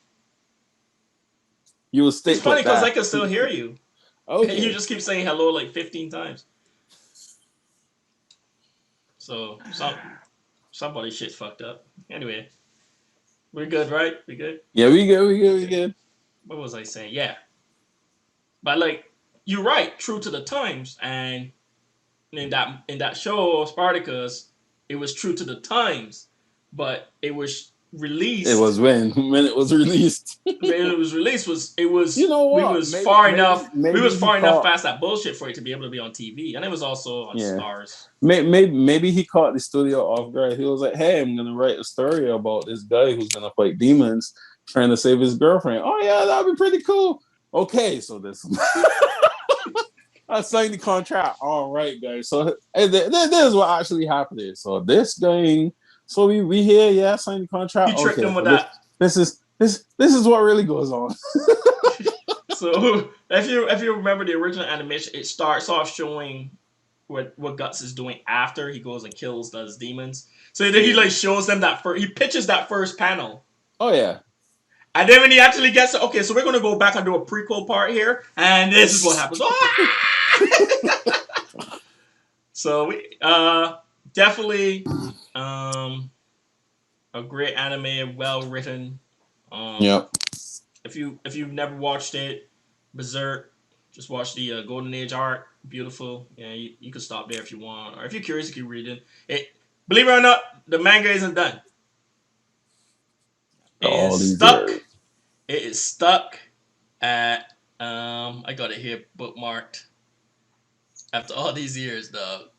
You will stay. It's funny because I can still hear you. Okay. You just keep saying hello like 15 times. So somebody shit's fucked up. Anyway, we're good, right? We good? Yeah, we good. What was I saying? Yeah. But like, you're right, true to the times, and in that show Spartacus, it was true to the times, but it was released. It was when it was released. When it was released it was you know what? We was far enough past that bullshit for it to be able to be on TV, and it was also on Stars. Maybe he caught the studio off guard. He was like, "Hey, I'm gonna write a story about this guy who's gonna fight demons, trying to save his girlfriend. Oh yeah, that'd be pretty cool. Okay, so this." I signed the contract. All right, guys. So this is what actually happened here. So this going. So we here, signed the contract. You tricked him with that. This is what really goes on. So if you remember the original animation, it starts off showing what Guts is doing after he goes and kills those demons. So then he like shows them he pitches that first panel. Oh yeah. And then when he actually gets it, okay, so we're gonna go back and do a prequel part here, and this is what happens. So we definitely a great anime, well written. Yep. If you've never watched it, Berserk, just watch the Golden Age art. Beautiful. Yeah, you can stop there if you want, or if you're curious, you can read it. Believe it or not, the manga isn't done. It is stuck at I got it here bookmarked. After all these years, the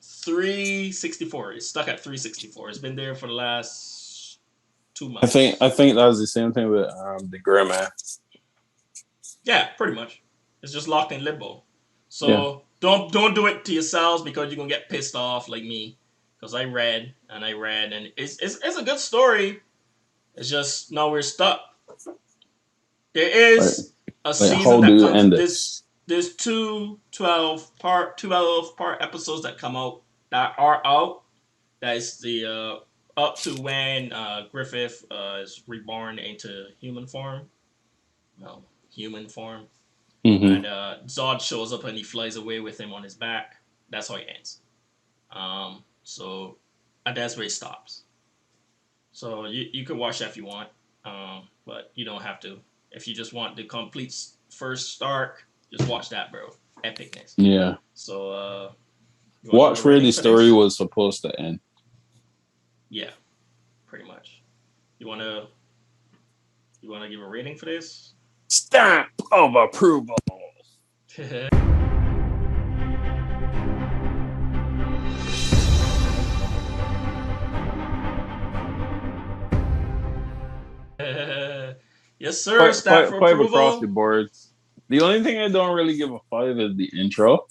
364. It's stuck at 364. It's been there for the last 2 months. I think that was the same thing with the Grandma. Yeah, pretty much. It's just locked in limbo. So don't do it to yourselves because you're gonna get pissed off like me. Because I read and it's a good story. It's just now we're stuck. There is a season that comes. There's two 12-part episodes that come out that are out. That is the up to when Griffith is reborn into human form. No, human form. Mm-hmm. And Zod shows up and he flies away with him on his back. That's how it ends. And that's where it stops. So you can watch that if you want, but you don't have to. If you just want the complete first arc, just watch that, bro. Epicness. Yeah. So watch where the story was supposed to end. Yeah, pretty much. You wanna give a rating for this? Stamp of approval. Yes, sir. Stamp for approval. Across the board. The only thing I don't really give a 5 is the intro.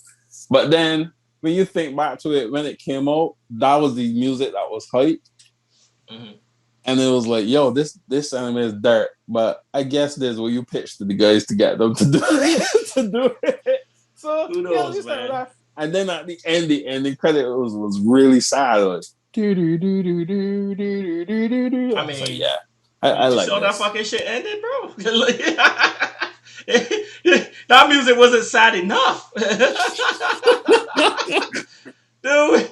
But then when you think back to it, when it came out, that was the music that was hyped. Mm-hmm. And it was like, yo, this anime is dark, but I guess this what you pitched to the guys to get them to do it. To do it. So Who yeah, knows, man? that. And then at the end, the ending credit was really sad. Like, do. I I was like, mean, yeah, I you like saw that this. fucking shit ended, bro. That music wasn't sad enough. Dude,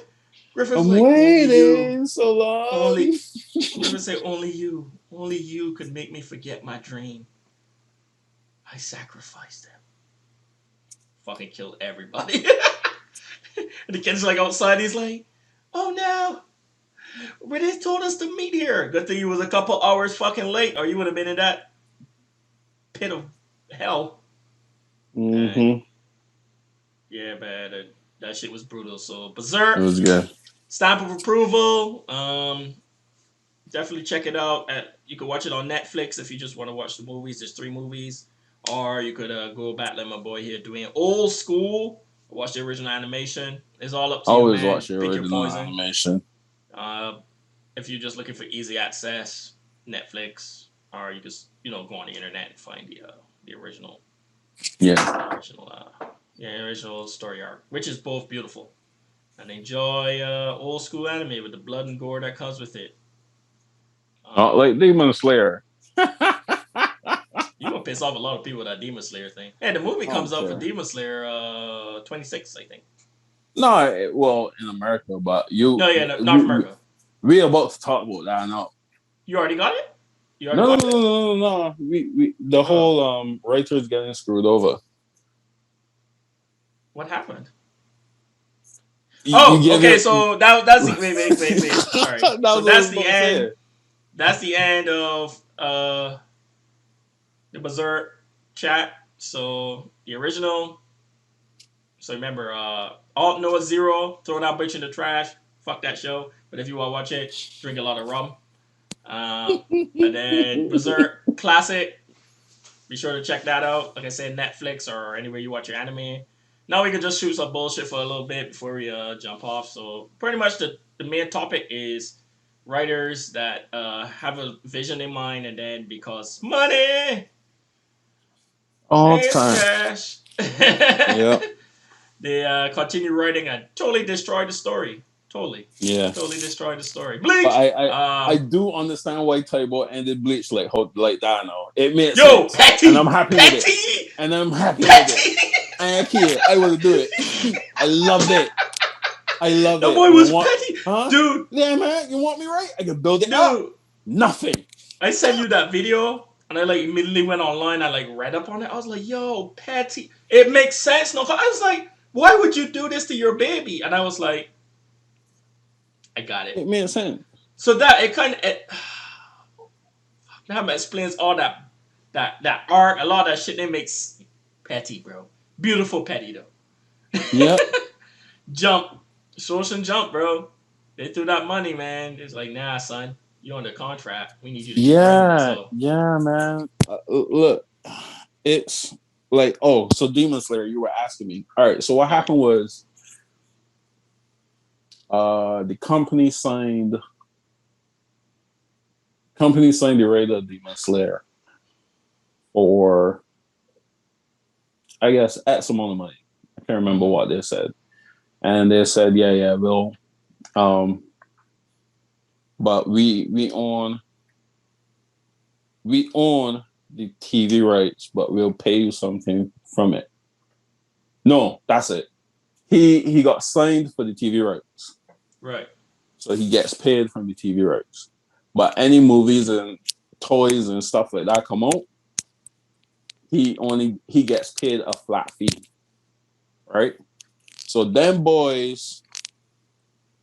Griffith's I'm like, only you. waiting so long. Only Griffith say, only you could make me forget my dream. I sacrificed them. Fucking killed everybody. And the kid's like outside, he's like, oh no. But they told us to meet here. Good thing he was a couple hours fucking late, or you would have been in that pit of hell. Mm-hmm. Yeah, man, that shit was brutal. So Berserk, It was good. stamp of approval. Definitely check it out. You can watch it on Netflix if you just want to watch the movies. There's 3 movies, or you could go back like my boy here doing old school. Watch the original animation. It's all up to you, Always man. watch the Pick your original poison. animation. If you're just looking for easy access, Netflix, or you just go on the internet and find the original. Yeah. Original story arc, which is both beautiful. And enjoy old school anime with the blood and gore that comes with it. Like Demon Slayer. You gonna piss off a lot of people with that Demon Slayer thing. Hey, the movie comes out for care. Demon Slayer 26, I think. No, well, in America, but you. No, yeah, not America. We're about to talk about that now. You already got it? You already watched it? No. We the whole writer's getting screwed over. What happened? Okay. So that's the wait. Sorry. So that's the end. That's the end of the Berserk chat. So the original. So remember, Aldnoah Zero, throw that bitch in the trash. Fuck that show. But if you want to watch it, drink a lot of rum. And then Berserk Classic. Be sure to check that out. Like I said, Netflix or anywhere you watch your anime. Now we can just shoot some bullshit for a little bit before we jump off. So pretty much the main topic is writers that have a vision in mind, and then because money, all the time, cash, yeah, they continue writing and totally destroy the story. Totally destroy the story. Bleach. But I do understand why Taibo ended Bleach like that now. It makes sense. Petty, and I'm happy with it. And I'm happy with it. I ain't care. I will do it. I loved it. The boy was petty, huh? Dude. Yeah, man. You want me right? I can build it up. Nothing. I sent you that video, and I immediately went online. I read up on it. I was like, "Yo, petty. It makes sense." No, I was like, "Why would you do this to your baby?" And I was like, "I got it. It made sense." So that it kind of that explains all that arc. A lot of that shit they makes petty, bro. Beautiful petty though. Yep. Jump. Social Jump, bro. They threw that money, man. It's like, nah, son. You're under contract. We need you to Yeah, man. Look, it's like, so Demon Slayer, you were asking me. All right, so what happened was the company signed the rate of Demon Slayer for, I guess, X amount of money. I can't remember what they said. And they said, yeah, we'll, but we own the TV rights, but we'll pay you something from it. No, that's it. He got signed for the TV rights. Right. So he gets paid from the TV rights. But any movies and toys and stuff like that come out, he gets paid a flat fee. Right? So them boys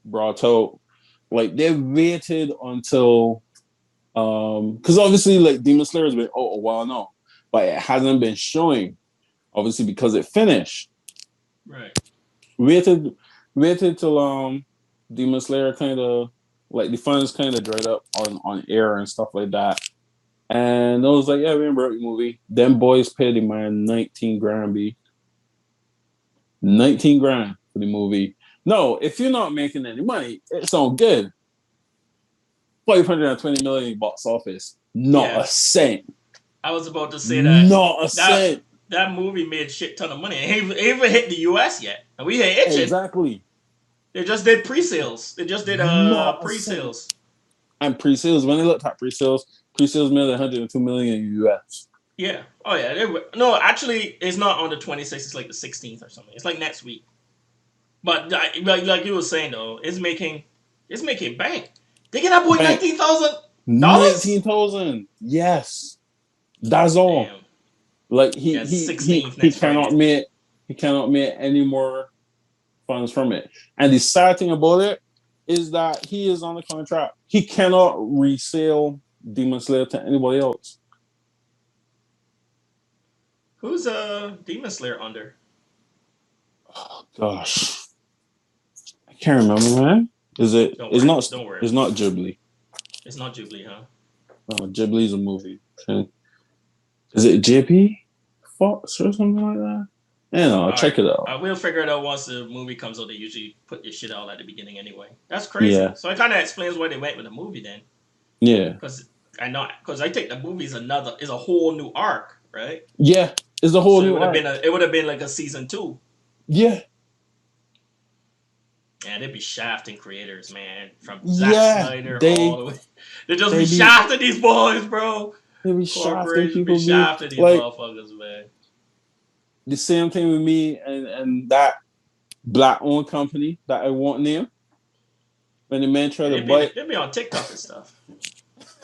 brought out, they waited until because obviously Demon Slayer has been out a while now, but it hasn't been showing, obviously, because it finished. Right. Waited till Demon Slayer kind of the funds kind of dried up on air and stuff like that. And I was like, yeah, we remember the movie. Them boys paid him man 19 grand, B. 19 grand for the movie. No, if you're not making any money, it sounds good. 520 million box office. Not a cent. I was about to say that. Not a cent. That movie made shit ton of money. It ain't even hit the US yet. And we ain't itching. Exactly. They just did pre-sales. They just did pre-sales. And pre-sales, when they looked at pre-sales made 102 million US. Yeah. Oh yeah. No, actually, it's not on the 26th. It's like the 16th or something. It's like next week. But like you were saying though, it's making bank. They get that boy $19,000. 19,000. Yes. That's all. Damn. Like he cannot make any more funds from it. And the sad thing about it is that he is on the contract. He cannot resell Demon Slayer to anybody else. Who's Demon Slayer under? Oh gosh. I can't remember, man. Is it Don't it's worry. not Don't worry. It's not Ghibli. It's not Ghibli, huh? Oh, Ghibli's a movie. Is it JP Fox or something like that? Yeah, check it out. We'll figure it out once the movie comes out. They usually put this shit out at the beginning anyway. That's crazy. Yeah. So it kind of explains why they went with the movie then. Yeah. Because I think the movie is a whole new arc, right? Yeah, it's a whole new arc. It would have been like a season 2. Yeah. Yeah, they'd be shafting creators, man. From Zack Snyder all the way. They just be shafting these boys, bro. They be shafting people. Be shafting these motherfuckers, man. The same thing with me and that black-owned company that I won't name. When the man tried to bite... They be on TikTok and stuff.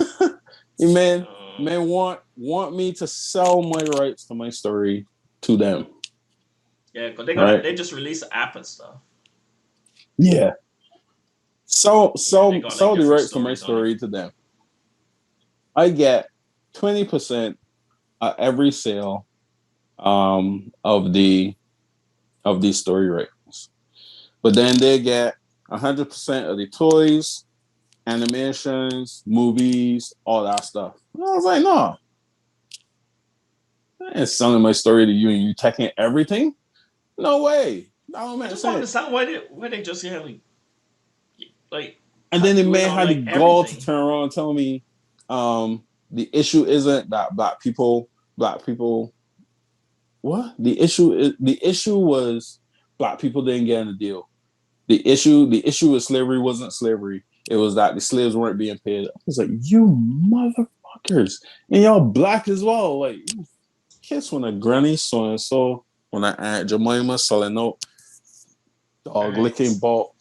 The man want me to sell my rights to my story to them. Yeah, because they just released the app and stuff. Yeah. Sell the rights to my story to them. I get 20% at every sale of the story rights. But then they get 100% of the toys, animations, movies, all that stuff. And I was like, no. I ain't selling my story to you and you taking everything? No way. That don't make sense. I just understand why they just have like. And then the man had the gall to turn around and tell me, the issue isn't that black people. What? The issue was black people didn't get in the deal. The issue with slavery wasn't slavery. It was that the slaves weren't being paid. I was like, you motherfuckers, and y'all black as well. Like, kiss when a granny so and so when I Aunt Jemima selling out dog licking ball.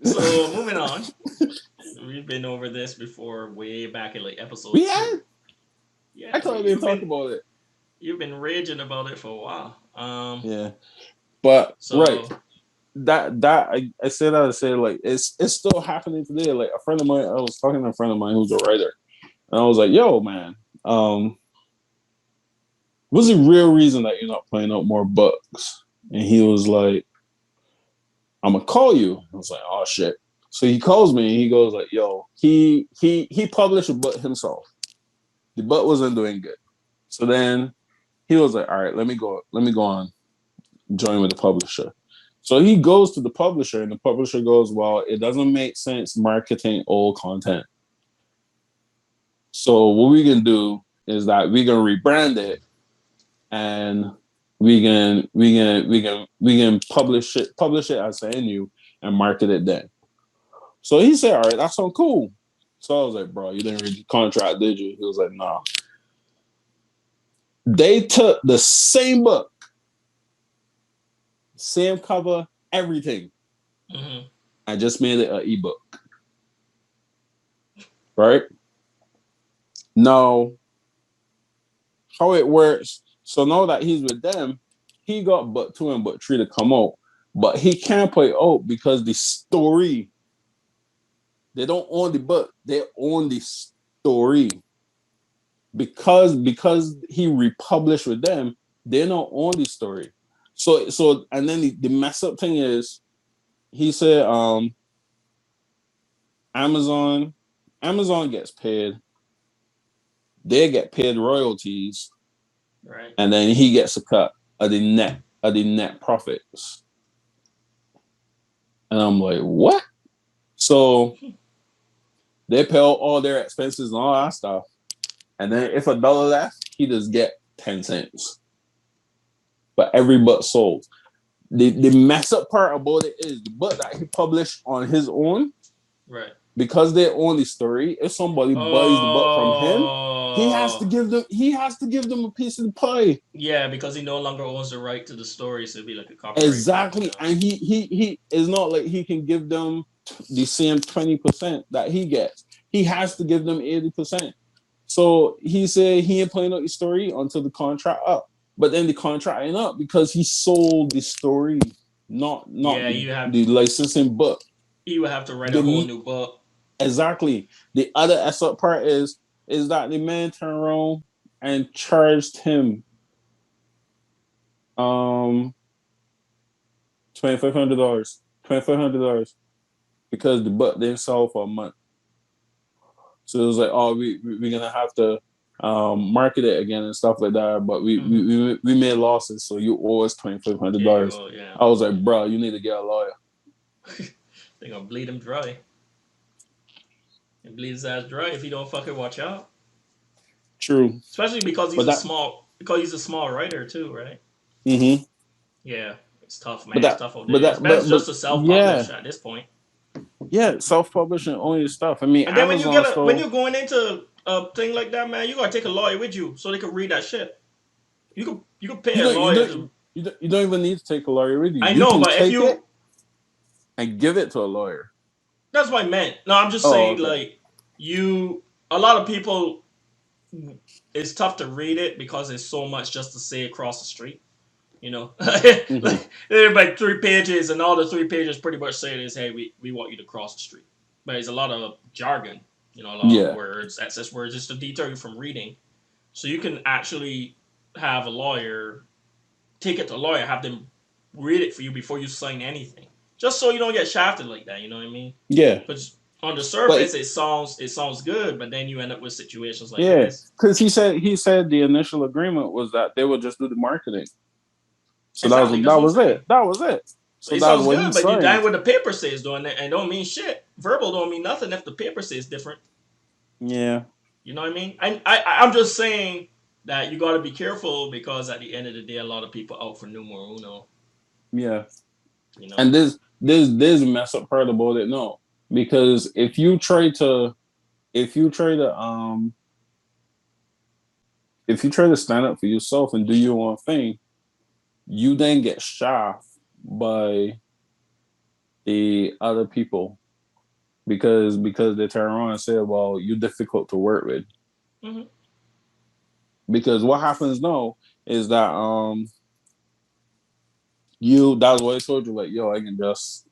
So moving on, we've been over this before, way back in like episode. We had. Yeah, I thought we didn't talk about it. You've been raging about it for a while. Yeah, but right. I say that to say like it's still happening today. Like a friend of mine, I was talking to a friend of mine who's a writer, and I was like, "Yo, man, what's the real reason that you're not putting out more books?" And he was like, "I'm gonna call you." I was like, "Oh shit!" So he calls me and he goes like, "Yo, he published a book himself. The book wasn't doing good, so then he was like, all right, let me go on, join with the publisher." So he goes to the publisher, and the publisher goes, well, it doesn't make sense marketing old content. So what we can do is that we can rebrand it, and we can publish it as a NU and market it then. So he said, all right, that sounds cool. So I was like, bro, you didn't read the contract, did you? He was like, nah. They took the same book, same cover, everything. Mm-hmm. I just made it an ebook. Right? Now, how it works, so now that he's with them, he got book 2 and book 3 to come out. But he can't put it out because the story, they don't own the book, they own the story. Because he republished with them, they don't own the story. So and then the mess up thing is, he said Amazon gets paid, they get paid royalties, right? And then he gets a cut of the net profits. And I'm like, what? So They pay all their expenses and all that stuff. And then if $1 left, he just get 10 cents. But every book sold. The mess up part about it is the book that he published on his own, right? Because they own the story. If somebody buys the book from him, he has to give them a piece of the pie. Yeah, because he no longer owns the right to the story, so it'd be like a copyright. Exactly, and he is not like he can give them the same 20% that he gets. He has to give them 80%. So he said he ain't playing out the story until the contract up. But then the contract ain't up because he sold the story, not the licensing book. He would have to write a whole new book. Exactly. The other up part is that the man turned around and charged him $2,500 because the book didn't sell for a month. So it was like, oh, we're gonna have to market it again and stuff like that. But we made losses, so you owe us $2,500. Yeah. I was like, bro, you need to get a lawyer. They're gonna bleed him dry. And bleed his ass dry if he don't fucking watch out. True. Especially because he's a small writer too, right? Mm-hmm. Yeah, it's tough, man. It's tough out there. It's best just to self-publish at this point. Yeah, self-publishing only stuff. I mean, and then when you're going into a thing like that, man, you gotta take a lawyer with you so they can read that shit. You could pay a lawyer. You don't even need to take a lawyer with you. I know, but if you and give it to a lawyer. That's what I meant. No, I'm just saying, okay. A lot of people, it's tough to read it because there's so much just to say across the street. You know, there's like 3 pages, and all the 3 pages pretty much say is, "Hey, we want you to cross the street." But there's a lot of jargon, a lot of words, excess words, just to deter you from reading. So you can actually have a lawyer take it to a lawyer, have them read it for you before you sign anything. Just so you don't get shafted like that, you know what I mean? Yeah. Because on the surface, it sounds good, but then you end up with situations like this. Because he said the initial agreement was that they would just do the marketing. So that was it. That was it. So it sounds good, but you die what the paper says, doing it, and don't mean shit. Verbal don't mean nothing if the paper says different. Yeah. You know what I mean? I'm just saying that you got to be careful because at the end of the day, a lot of people out for numero uno. Yeah. And there's a mess up part about it, no, because if you try to stand up for yourself and do your own thing, you then get shafted by the other people because they turn around and say, well, you're difficult to work with. Mm-hmm. Because what happens now is that that's what I told you, like, yo, I can just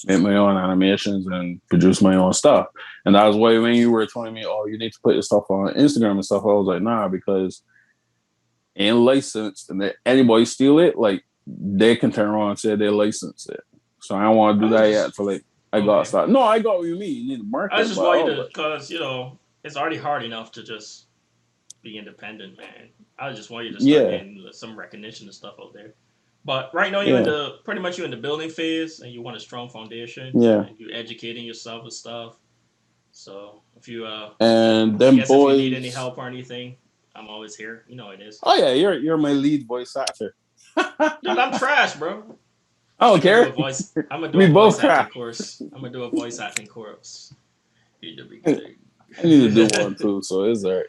make my own animations and produce my own stuff. And that was why when you were telling me, oh, you need to put your stuff on Instagram and stuff, I was like, nah, because ain't licensed, and if anybody steal it, like, they can turn around and say they license it. So I don't want to do that yet. So like, I got to start. No, I got what you mean. You need to market. I just want you to, because it's already hard enough to just be independent, man. I just want you to start getting some recognition and stuff out there. But right now you're pretty much in the building phase, and you want a strong foundation. Yeah, and you're educating yourself and stuff. So if you and then if you need any help or anything, I'm always here. You know it is. Oh yeah, you're my lead voice actor. Dude, I'm trash, bro. I don't care. I'm gonna do a voice acting course. I'm gonna do a voice acting course. I need to do one too, so it's alright.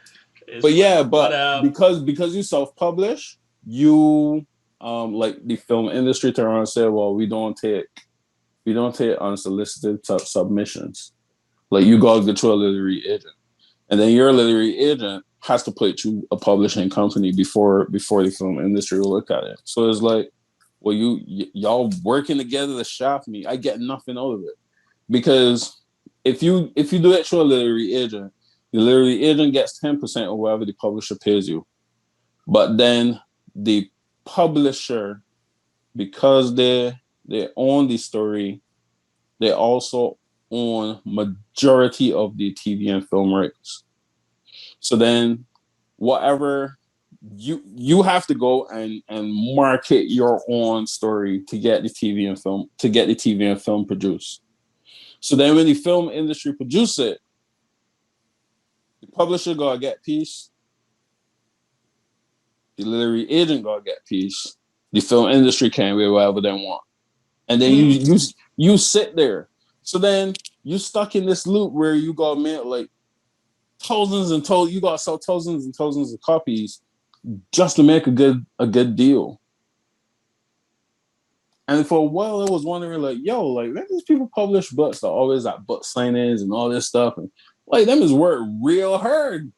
But because you self-publish, you like the film industry turn around and say, well, we don't take unsolicited submissions. Like, you gotta get to a literary agent, and then your literary agent has to put you a publishing company before the film industry will look at it. So it's like, well, y'all working together to shaft me. I get nothing out of it, because if you do it to a literary agent, the literary agent gets 10% of whatever the publisher pays you. But then the publisher, because they own the story, they also own majority of the TV and film rights. So then whatever you have to go and market your own story to get the TV and film produced. So then when the film industry produce it, publisher gotta get peace. The literary agent gotta get peace. The film industry can be whatever they want. And then you sit there. So then you stuck in this loop where you gotta make like you gotta sell thousands and thousands of copies just to make a good deal. And for a while, I was wondering, like, yo, like, let these people publish books that always at book signings and all this stuff, and like, them is worked real hard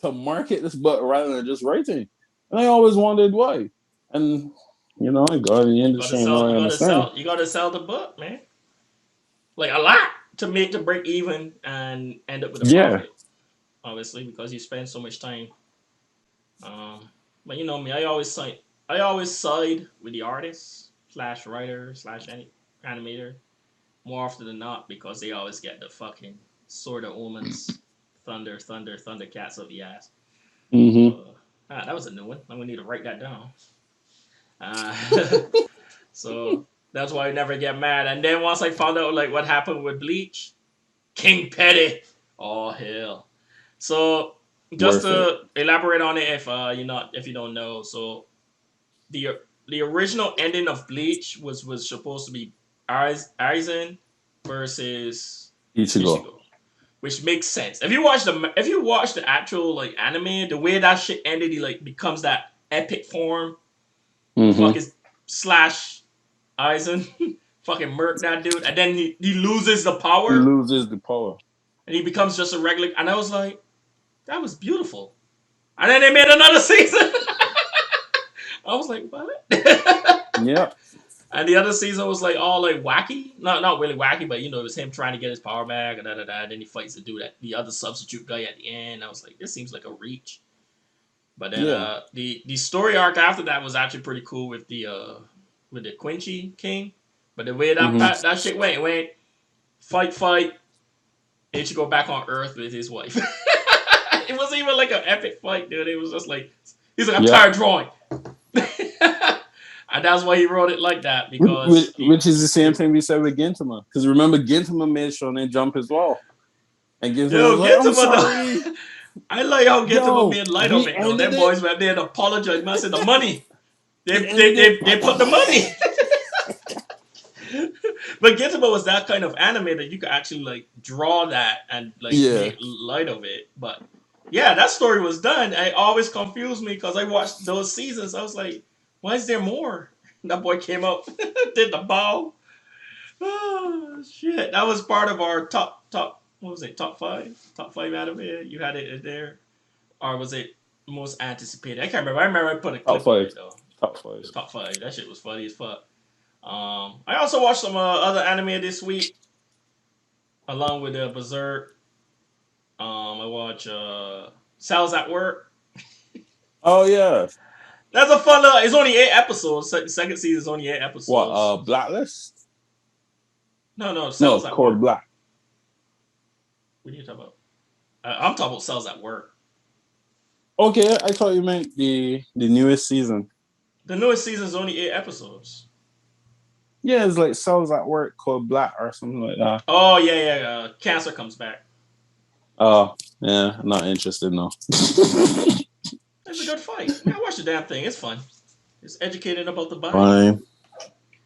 to market this book rather than just writing. And I always wondered why. And I got in the industry and I understand. You gotta sell the book, man. Like a lot to break even and end up with a profit. Obviously, because you spend so much time. But you know me, I always side with the artist / writer / animator more often than not because they always get the fucking Sword of Omens, Thunder cats up the ass. That was a new one. I'm gonna need to write that down. So that's why I never get mad. And then once I found out like what happened with Bleach, King Petty, oh hell. So just to elaborate on it, if you don't know, so the original ending of Bleach was supposed to be Aizen versus Ichigo, which makes sense. If you watch the actual like anime, the way that shit ended, he like becomes that epic form, fucking slash Aizen, fucking murk that dude, and then he loses the power. And he becomes just a regular. And I was like, that was beautiful. And then they made another season. I was like, what? Yeah. And the other season was like all like wacky. Not really wacky, but it was him trying to get his power back and and then he fights the other substitute guy at the end. I was like, this seems like a reach. But then the story arc after that was actually pretty cool with the Quincy King. But the way that shit went fight, Ichigo back on Earth with his wife. It wasn't even like an epic fight, dude. It was just like he's like, I'm tired drawing. And that's why he wrote it like that, because which is the same thing we said with Gintama. Because remember, Gintama made Shonen Jump as well. And Gintama was like, I'm sorry. I like how Gintama made light of it, though. Them boys were there to apologize. Man, I said the money. They put the money. But Gintama was that kind of anime that you could actually like draw that and like make light of it. But yeah, that story was done. It always confused me because I watched those seasons. I was like, why is there more? That boy came up, did the bow. Oh shit! That was part of our top. What was it? Top five anime. You had it there, or was it most anticipated? I can't remember. I remember I put a clip of it though. Top five. That shit was funny as fuck. I also watched some other anime this week, along with Berserk. I watched Cells at Work. Oh yeah, that's a fun. It's only 8 episodes. Second season is only 8 episodes. What? Blacklist? No. Cells at Code Work. Black. What are you talking about? I'm talking about Cells at Work. Okay, I thought you meant the newest season. The newest season is only 8 episodes. Yeah, it's like Cells at Work, Code Black, or something like that. Oh yeah. Cancer comes back. Oh yeah, I'm not interested. No. It's a good fight. Man, watch the damn thing. It's fun. It's educated about the body. Fine.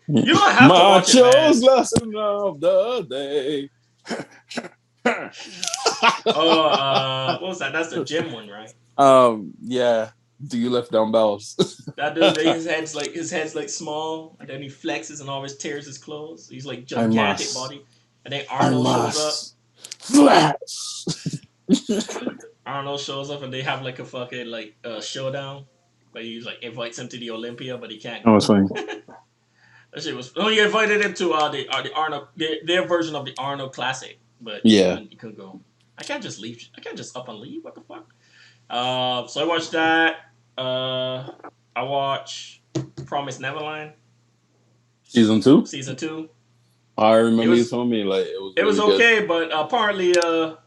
You don't have to watch it, man. Lesson of the day. What was that? That's the gym one, right? Yeah. Do you lift dumbbells? That dude, his head's like small, and then he flexes and always tears his clothes. He's like gigantic body, and then Arnold shows up. Arnold shows up, and they have like a fucking like showdown, where he like invites him to the Olympia, but he can't go. Oh, it's funny. That shit was. He invited him to the Arnold their version of the Arnold Classic, but he couldn't go. I can't just leave. I can't just up and leave. What the fuck? So I watched that. I watched Promised Neverland. Season 2? Season 2. I remember you told me like it was really okay, good. But apparently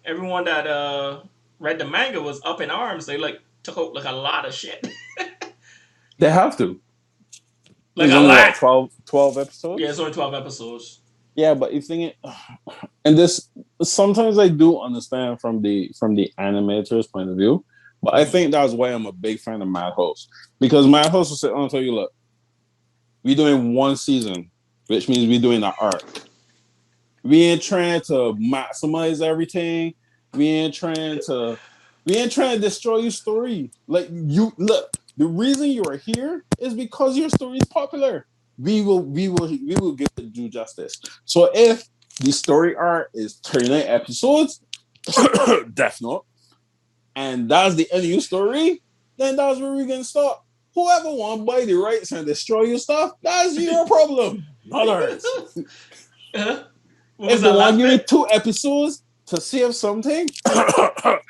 everyone that read the manga was up in arms. They like took out like a lot of shit. They have to. Like a lot. 12 episodes? Yeah, it's only 12 episodes. Yeah, but you think it, and this sometimes I do understand from the animator's point of view, but I Mhm. think that's why I'm a big fan of Madhouse because Madhouse will say, "I'll tell you, look, we doing one season, which means we doing an arc. We ain't trying to maximize everything. We ain't trying to destroy your story. Like you look, the reason you are here is because your story is popular. We will give it due justice. So if the story arc is 39 episodes, Death Note, and that's the end of your story, then that's where we're gonna stop. Whoever want to buy the rights and destroy your stuff, that's your problem, not ours. Uh-huh. What was If they that want last to give me bit? 2 episodes to save something,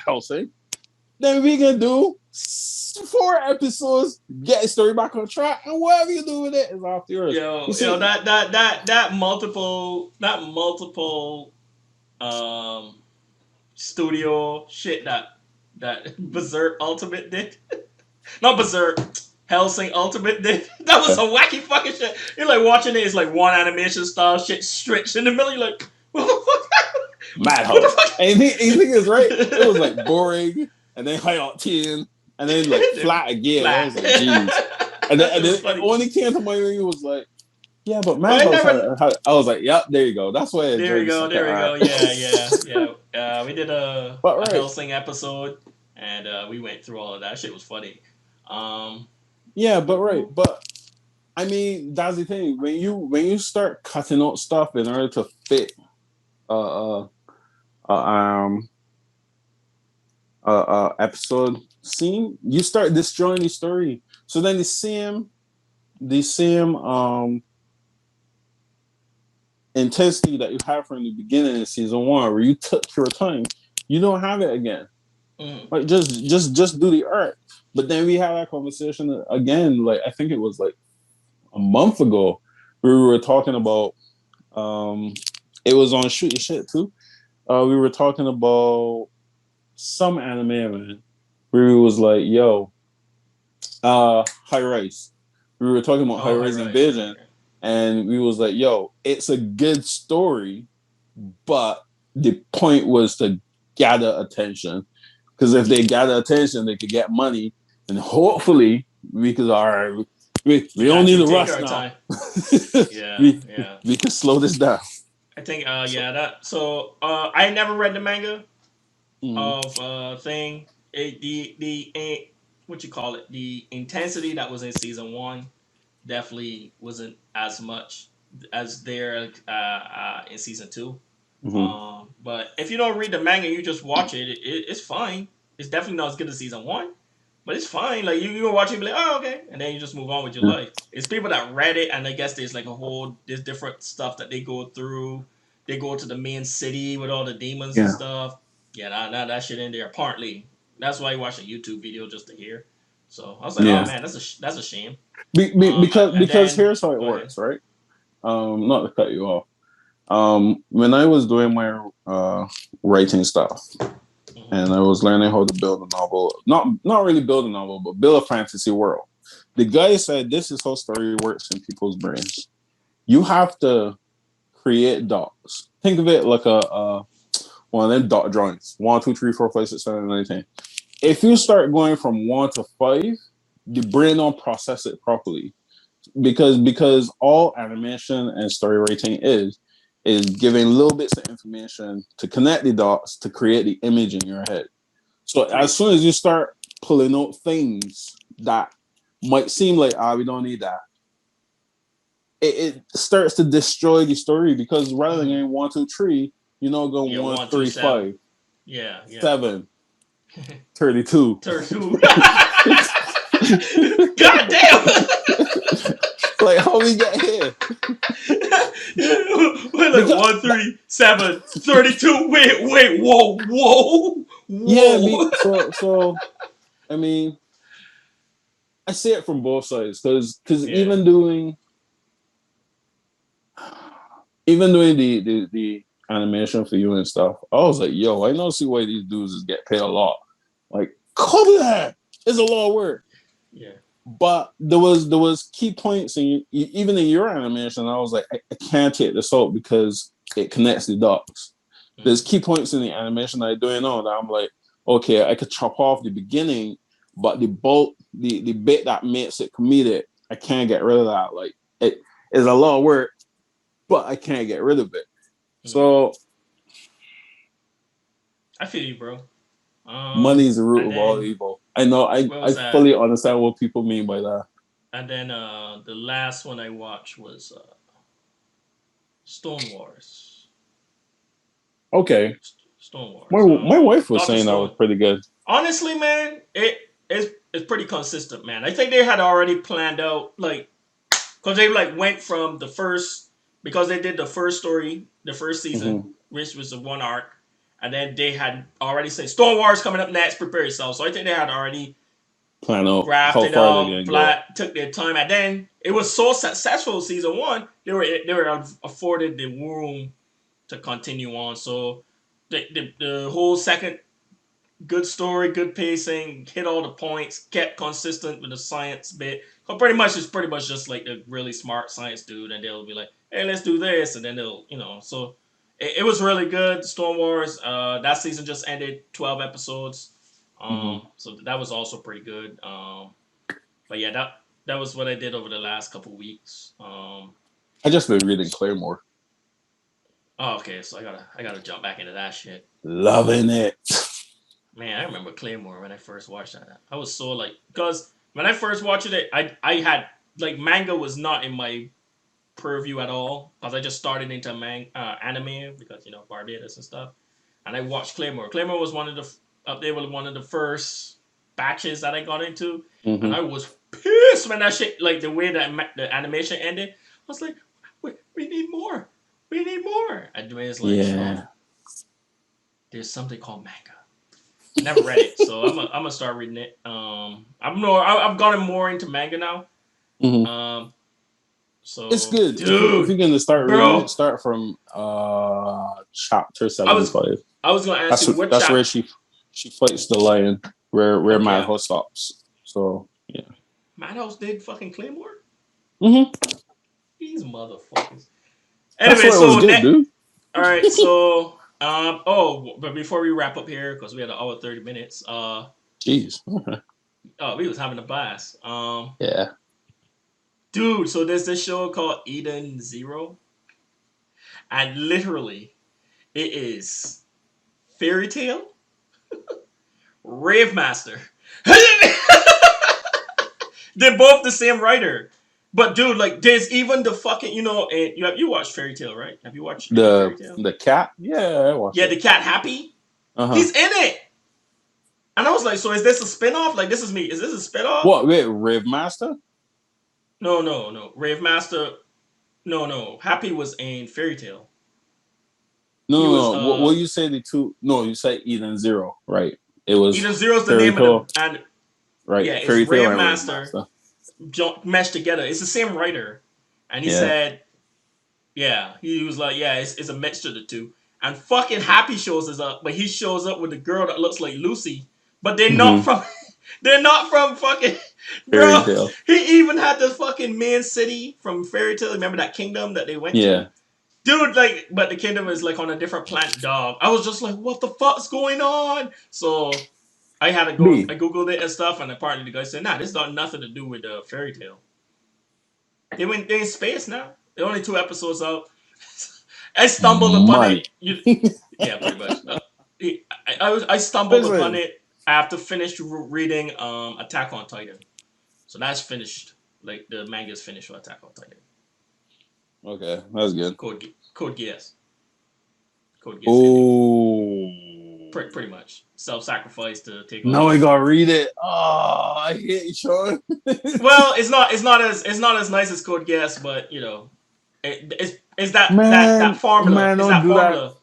Helsing, then we can do 4 episodes, get the story back on track, and whatever you do with it is off yours. You Yo, see, that multiple um studio shit that Berserk Ultimate did. Not Berserk. Hellsing Ultimate did. That was some wacky fucking shit. You're like watching it, it's like one animation style shit stretched in the middle. You're like, what the fuck? What the Madhouse. fuck? Anything is right. It was like boring, and then high octane, and then like flat again. I Flat. was like, geez. That And shit was then it funny. only came to my mind was like, yeah, but But I Madhouse never. I was like, yep, there you go. That's why I There we enjoyed the go. second There we arc. go. Yeah. We did But a right, Hellsing episode, and we went through all of that. Shit was funny. Um, yeah, but right, but I mean, that's the thing. When you start cutting out stuff in order to fit uh, uh, uh um episode scene, you start destroying the story. So then the same intensity that you have from the beginning of season one, where you took your time, you don't have it again. mhm. Like just do the art. But then we had that conversation again. Like I think it was like a month ago, where we were talking about it was on Shoot Your Shit too. We were talking about some anime, man, where it was like, yo, High Rise. We were talking about High Oh, Rise right. Invasion, and we was like, yo, it's a good story, but the point was to gather attention. Because if they gather attention, they could get money, and hopefully we could. All right, we We can don't need actually to take rush our now. time. Yeah, we yeah. we can slow this down. I think So, yeah that so I never read the manga mm, of thing. What you call it, the intensity that was in season one definitely wasn't as much as there in season two. mhm. But if you don't read the manga, you just watch it's fine. It's definitely not as good as season one, but it's fine. Like you can watch it and be like, oh okay, and then you just move on with your Yeah. life. It's people that read it, and I guess there's different stuff that they go through. They go to the main city with all the demons and Yeah. stuff. Yeah, not that shit in there. Partly that's why I watched a YouTube video just to hear. So I was like, oh Yeah. man, that's a shame. And Because then here's how it go ahead. works, right? Not to cut you off. When I was doing my writing stuff, Hmm. and I was learning how to build a novel, not really build a novel, but build a fantasy world. The guy said this is how story works in people's brains. You have to create dots. Think of it like a one of them dot drawings. 1, 2, 3, 4, 5, 6, 7, 8, 9, 10. If you start going from 1 to 5, the brain don't process it properly because all animation and story writing is giving little bits of information to connect the dots to create the image in your head. So as soon as you start pulling out things that might seem like we don't need that, it starts to destroy the story because rather than Hmm. going 1, 2, 3, you know, go Yeah, 1, one, two, 3, seven. 5, Yeah. 7, 32. Turn two. God damn! Like how we get here? We're like Because 1, 3, 7, 32. Wait, yeah, whoa. I mean, I see it from both sides because Yeah. even doing the animation for you and stuff, I was like, yo, I don't see why these dudes get paid a lot. Like, cover that. It's a lot of work. Yeah. But there was key points in even in your animation. I was like, I can't take this out because it connects the dots. There's key points in the animation that I'm doing now that I'm like, okay, I could chop off the beginning, but the bit that makes it comedic, I can't get rid of that. Like it is a lot of work, but I can't get rid of it. So I feel you, bro. Money is the root of all evil. I know. I fully understand what people mean by that. And then the last one I watched was Stone Wars. Okay. Stone Wars. My wife was Dr. saying Stone. that was pretty good. Honestly, man, it's pretty consistent, man. I think they had already planned out, like, because they like went from the first, because they did the first story, the first season, which was the one arc, and then they had already said Stone Wars coming up next, prepare yourself. So I think they had already plan out graphed it out, go. took their time, and then it was so successful. Season one, they were afforded the room to continue on. So the whole second, good story, good pacing, hit all the points, kept consistent with the science bit. But pretty much it's pretty much just like a really smart science dude, and they'll be like, hey, let's do this, and then they'll, so it was really good. Storm Wars, that season just ended, 12 episodes. So that was also pretty good. But yeah, that was what I did over the last couple weeks. I just been reading Claymore. Oh, okay, so I gotta jump back into that shit. Loving it. Man, I remember Claymore when I first watched that. I was so like, because when I first watched it, I had like manga was not in my purview at all, because I just started into anime because Barbados and stuff, and I watched Claymore. Claymore was one of the first batches that I got into, and I was pissed when that shit, like the way that the animation ended. I was like, we need more, and Dwayne's like, Shawn, there's something called manga. Never read it, so I'm gonna start reading it. I've gotten more into manga now. So it's good, dude. If you're gonna start reading it, start from chapter 75. I was gonna ask you what that's where she fights the lion, where Madhouse stops. So yeah, Madhouse did fucking Claymore. These motherfuckers. Anyway, so it was good, dude. All right, so. But before we wrap up here, because we had an hour 30 minutes. Jeez. We was having a blast. Yeah. Dude, so there's this show called Eden Zero, and literally, it is Fairy Tail, Rave Master. They're both the same writer. But dude, like, there's even the fucking, and you watched Fairy Tail, right? Have you watched Fairy Tail? The cat? Yeah, I watched it. The cat Happy? He's in it! And I was like, so is this a spinoff? Like, this is me. Is this a spinoff? What, wait, Rave Master? No. Rave Master, no. Happy was in Fairy Tail. No. What you say the two? No, you said Eden Zero, right? It was Eden Zero's the name of the... And, right, yeah, Fairy it's Tail Rave and Master. Meshed together. It's the same writer, and he said, he was like, it's a mixture of the two. And fucking Happy shows up, but he shows up with a girl that looks like Lucy, but they're not from fucking Fairy Tail. He even had the fucking main city from Fairy Tail. Remember that kingdom that they went to? Dude, like, but the kingdom is like on a different planet, dog. I was just like, what the fuck's going on? So I had to go. I googled it and stuff, and apparently the guy said, "Nah, this got nothing to do with Fairy Tail. They in space now. They're only 2 episodes out." I stumbled upon it. Yeah, pretty much. I stumbled upon it after finished reading Attack on Titan. So that's finished. Like the manga's finished for Attack on Titan. Okay, that's good. Code Geass. Oh. Pretty much. Self-sacrifice to take. Now I gotta read it. Oh, I hate you, Shawn. Well, it's not as nice as Code Geass, but it's that formula. Man, it's that formula.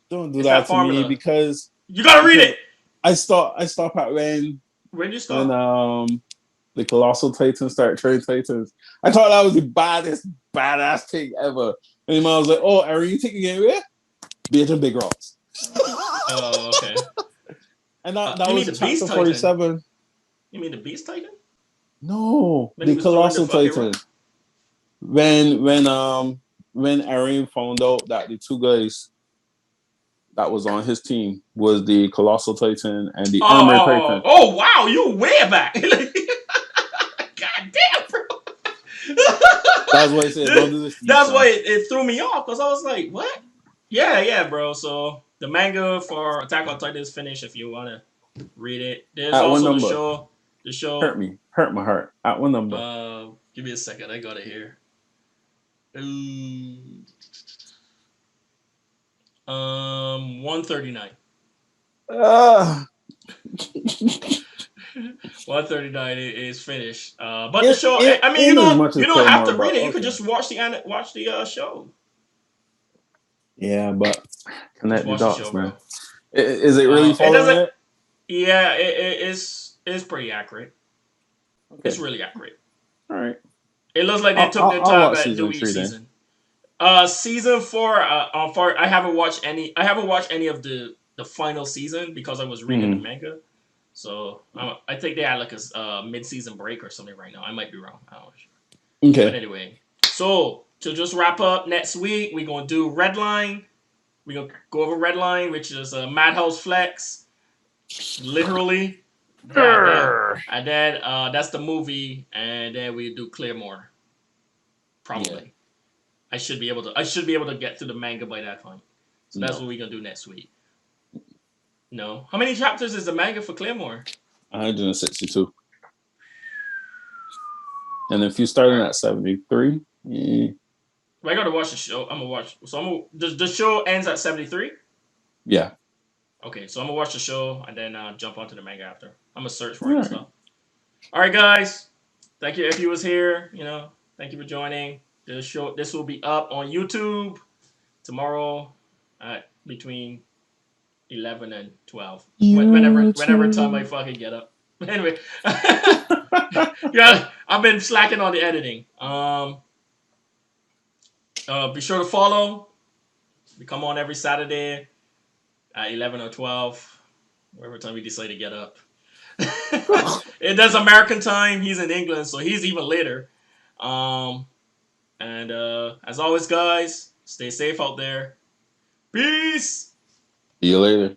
Don't do that to me because you gotta read it. I stop at when you stop? When the Colossal Titans start training Titans. I thought that was the badass thing ever. And I was like, oh, are you taking it away? Beat and Big Rocks. Oh, okay. And that was chapter 47. You mean the Beast Titan? No, When he the was throwing the Colossal fucking Titan. rock. When Aaron found out that the two guys that was on his team was the Colossal Titan and the Armored Titan. Oh, wow, you way back. God damn, bro. That's why I said don't do this to you, That's son. why it threw me off, because I was like, what? Yeah, bro. So the manga for Attack on Titan is finished if you want to read it. There's At what also the number? show. Hurt me. Hurt my heart. At what number? Give me a second. I got it here. 139. 139 is finished. But the show, I mean, in as much as you don't have Claymore, to read but it. You could okay. just watch the show. Yeah, but connect the Watch the dots, show, man. bro. Is it really It following doesn't. it? Yeah, it's pretty accurate. Okay. It's really accurate. All right. It looks like they took their I'll time watch at season doing each 3 then. season. Season 4. I haven't watched any. I haven't watched any of the final season because I was reading the manga. So I think they had like a mid-season break or something right now. I might be wrong. I don't know. Okay. But anyway, so to just wrap up, next week we're gonna do Redline. We're gonna go over Redline, which is a Madhouse Flex, literally. Goddamn. And then that's the movie, and then we do Claremore. Probably. Yeah. I should be able to get to the manga by that time. So that's what we're gonna do next week. No. How many chapters is the manga for Claremore? 162. And if you starting at 73, I gotta watch the show. I'm gonna watch. So the show ends at 73. Yeah. Okay, so I'm gonna watch the show and then jump onto the manga after. I'm gonna search for it and stuff. All right, guys. Thank you if you was here. Thank you for joining. This will be up on YouTube tomorrow at between 11 and 12. Whenever time I fucking get up. Anyway, yeah, I've been slacking on the editing. Be sure to follow. We come on every Saturday at 11 or 12, whatever time we decide to get up. That's American time. He's in England, so he's even later. And as always, guys, stay safe out there. Peace. See you later.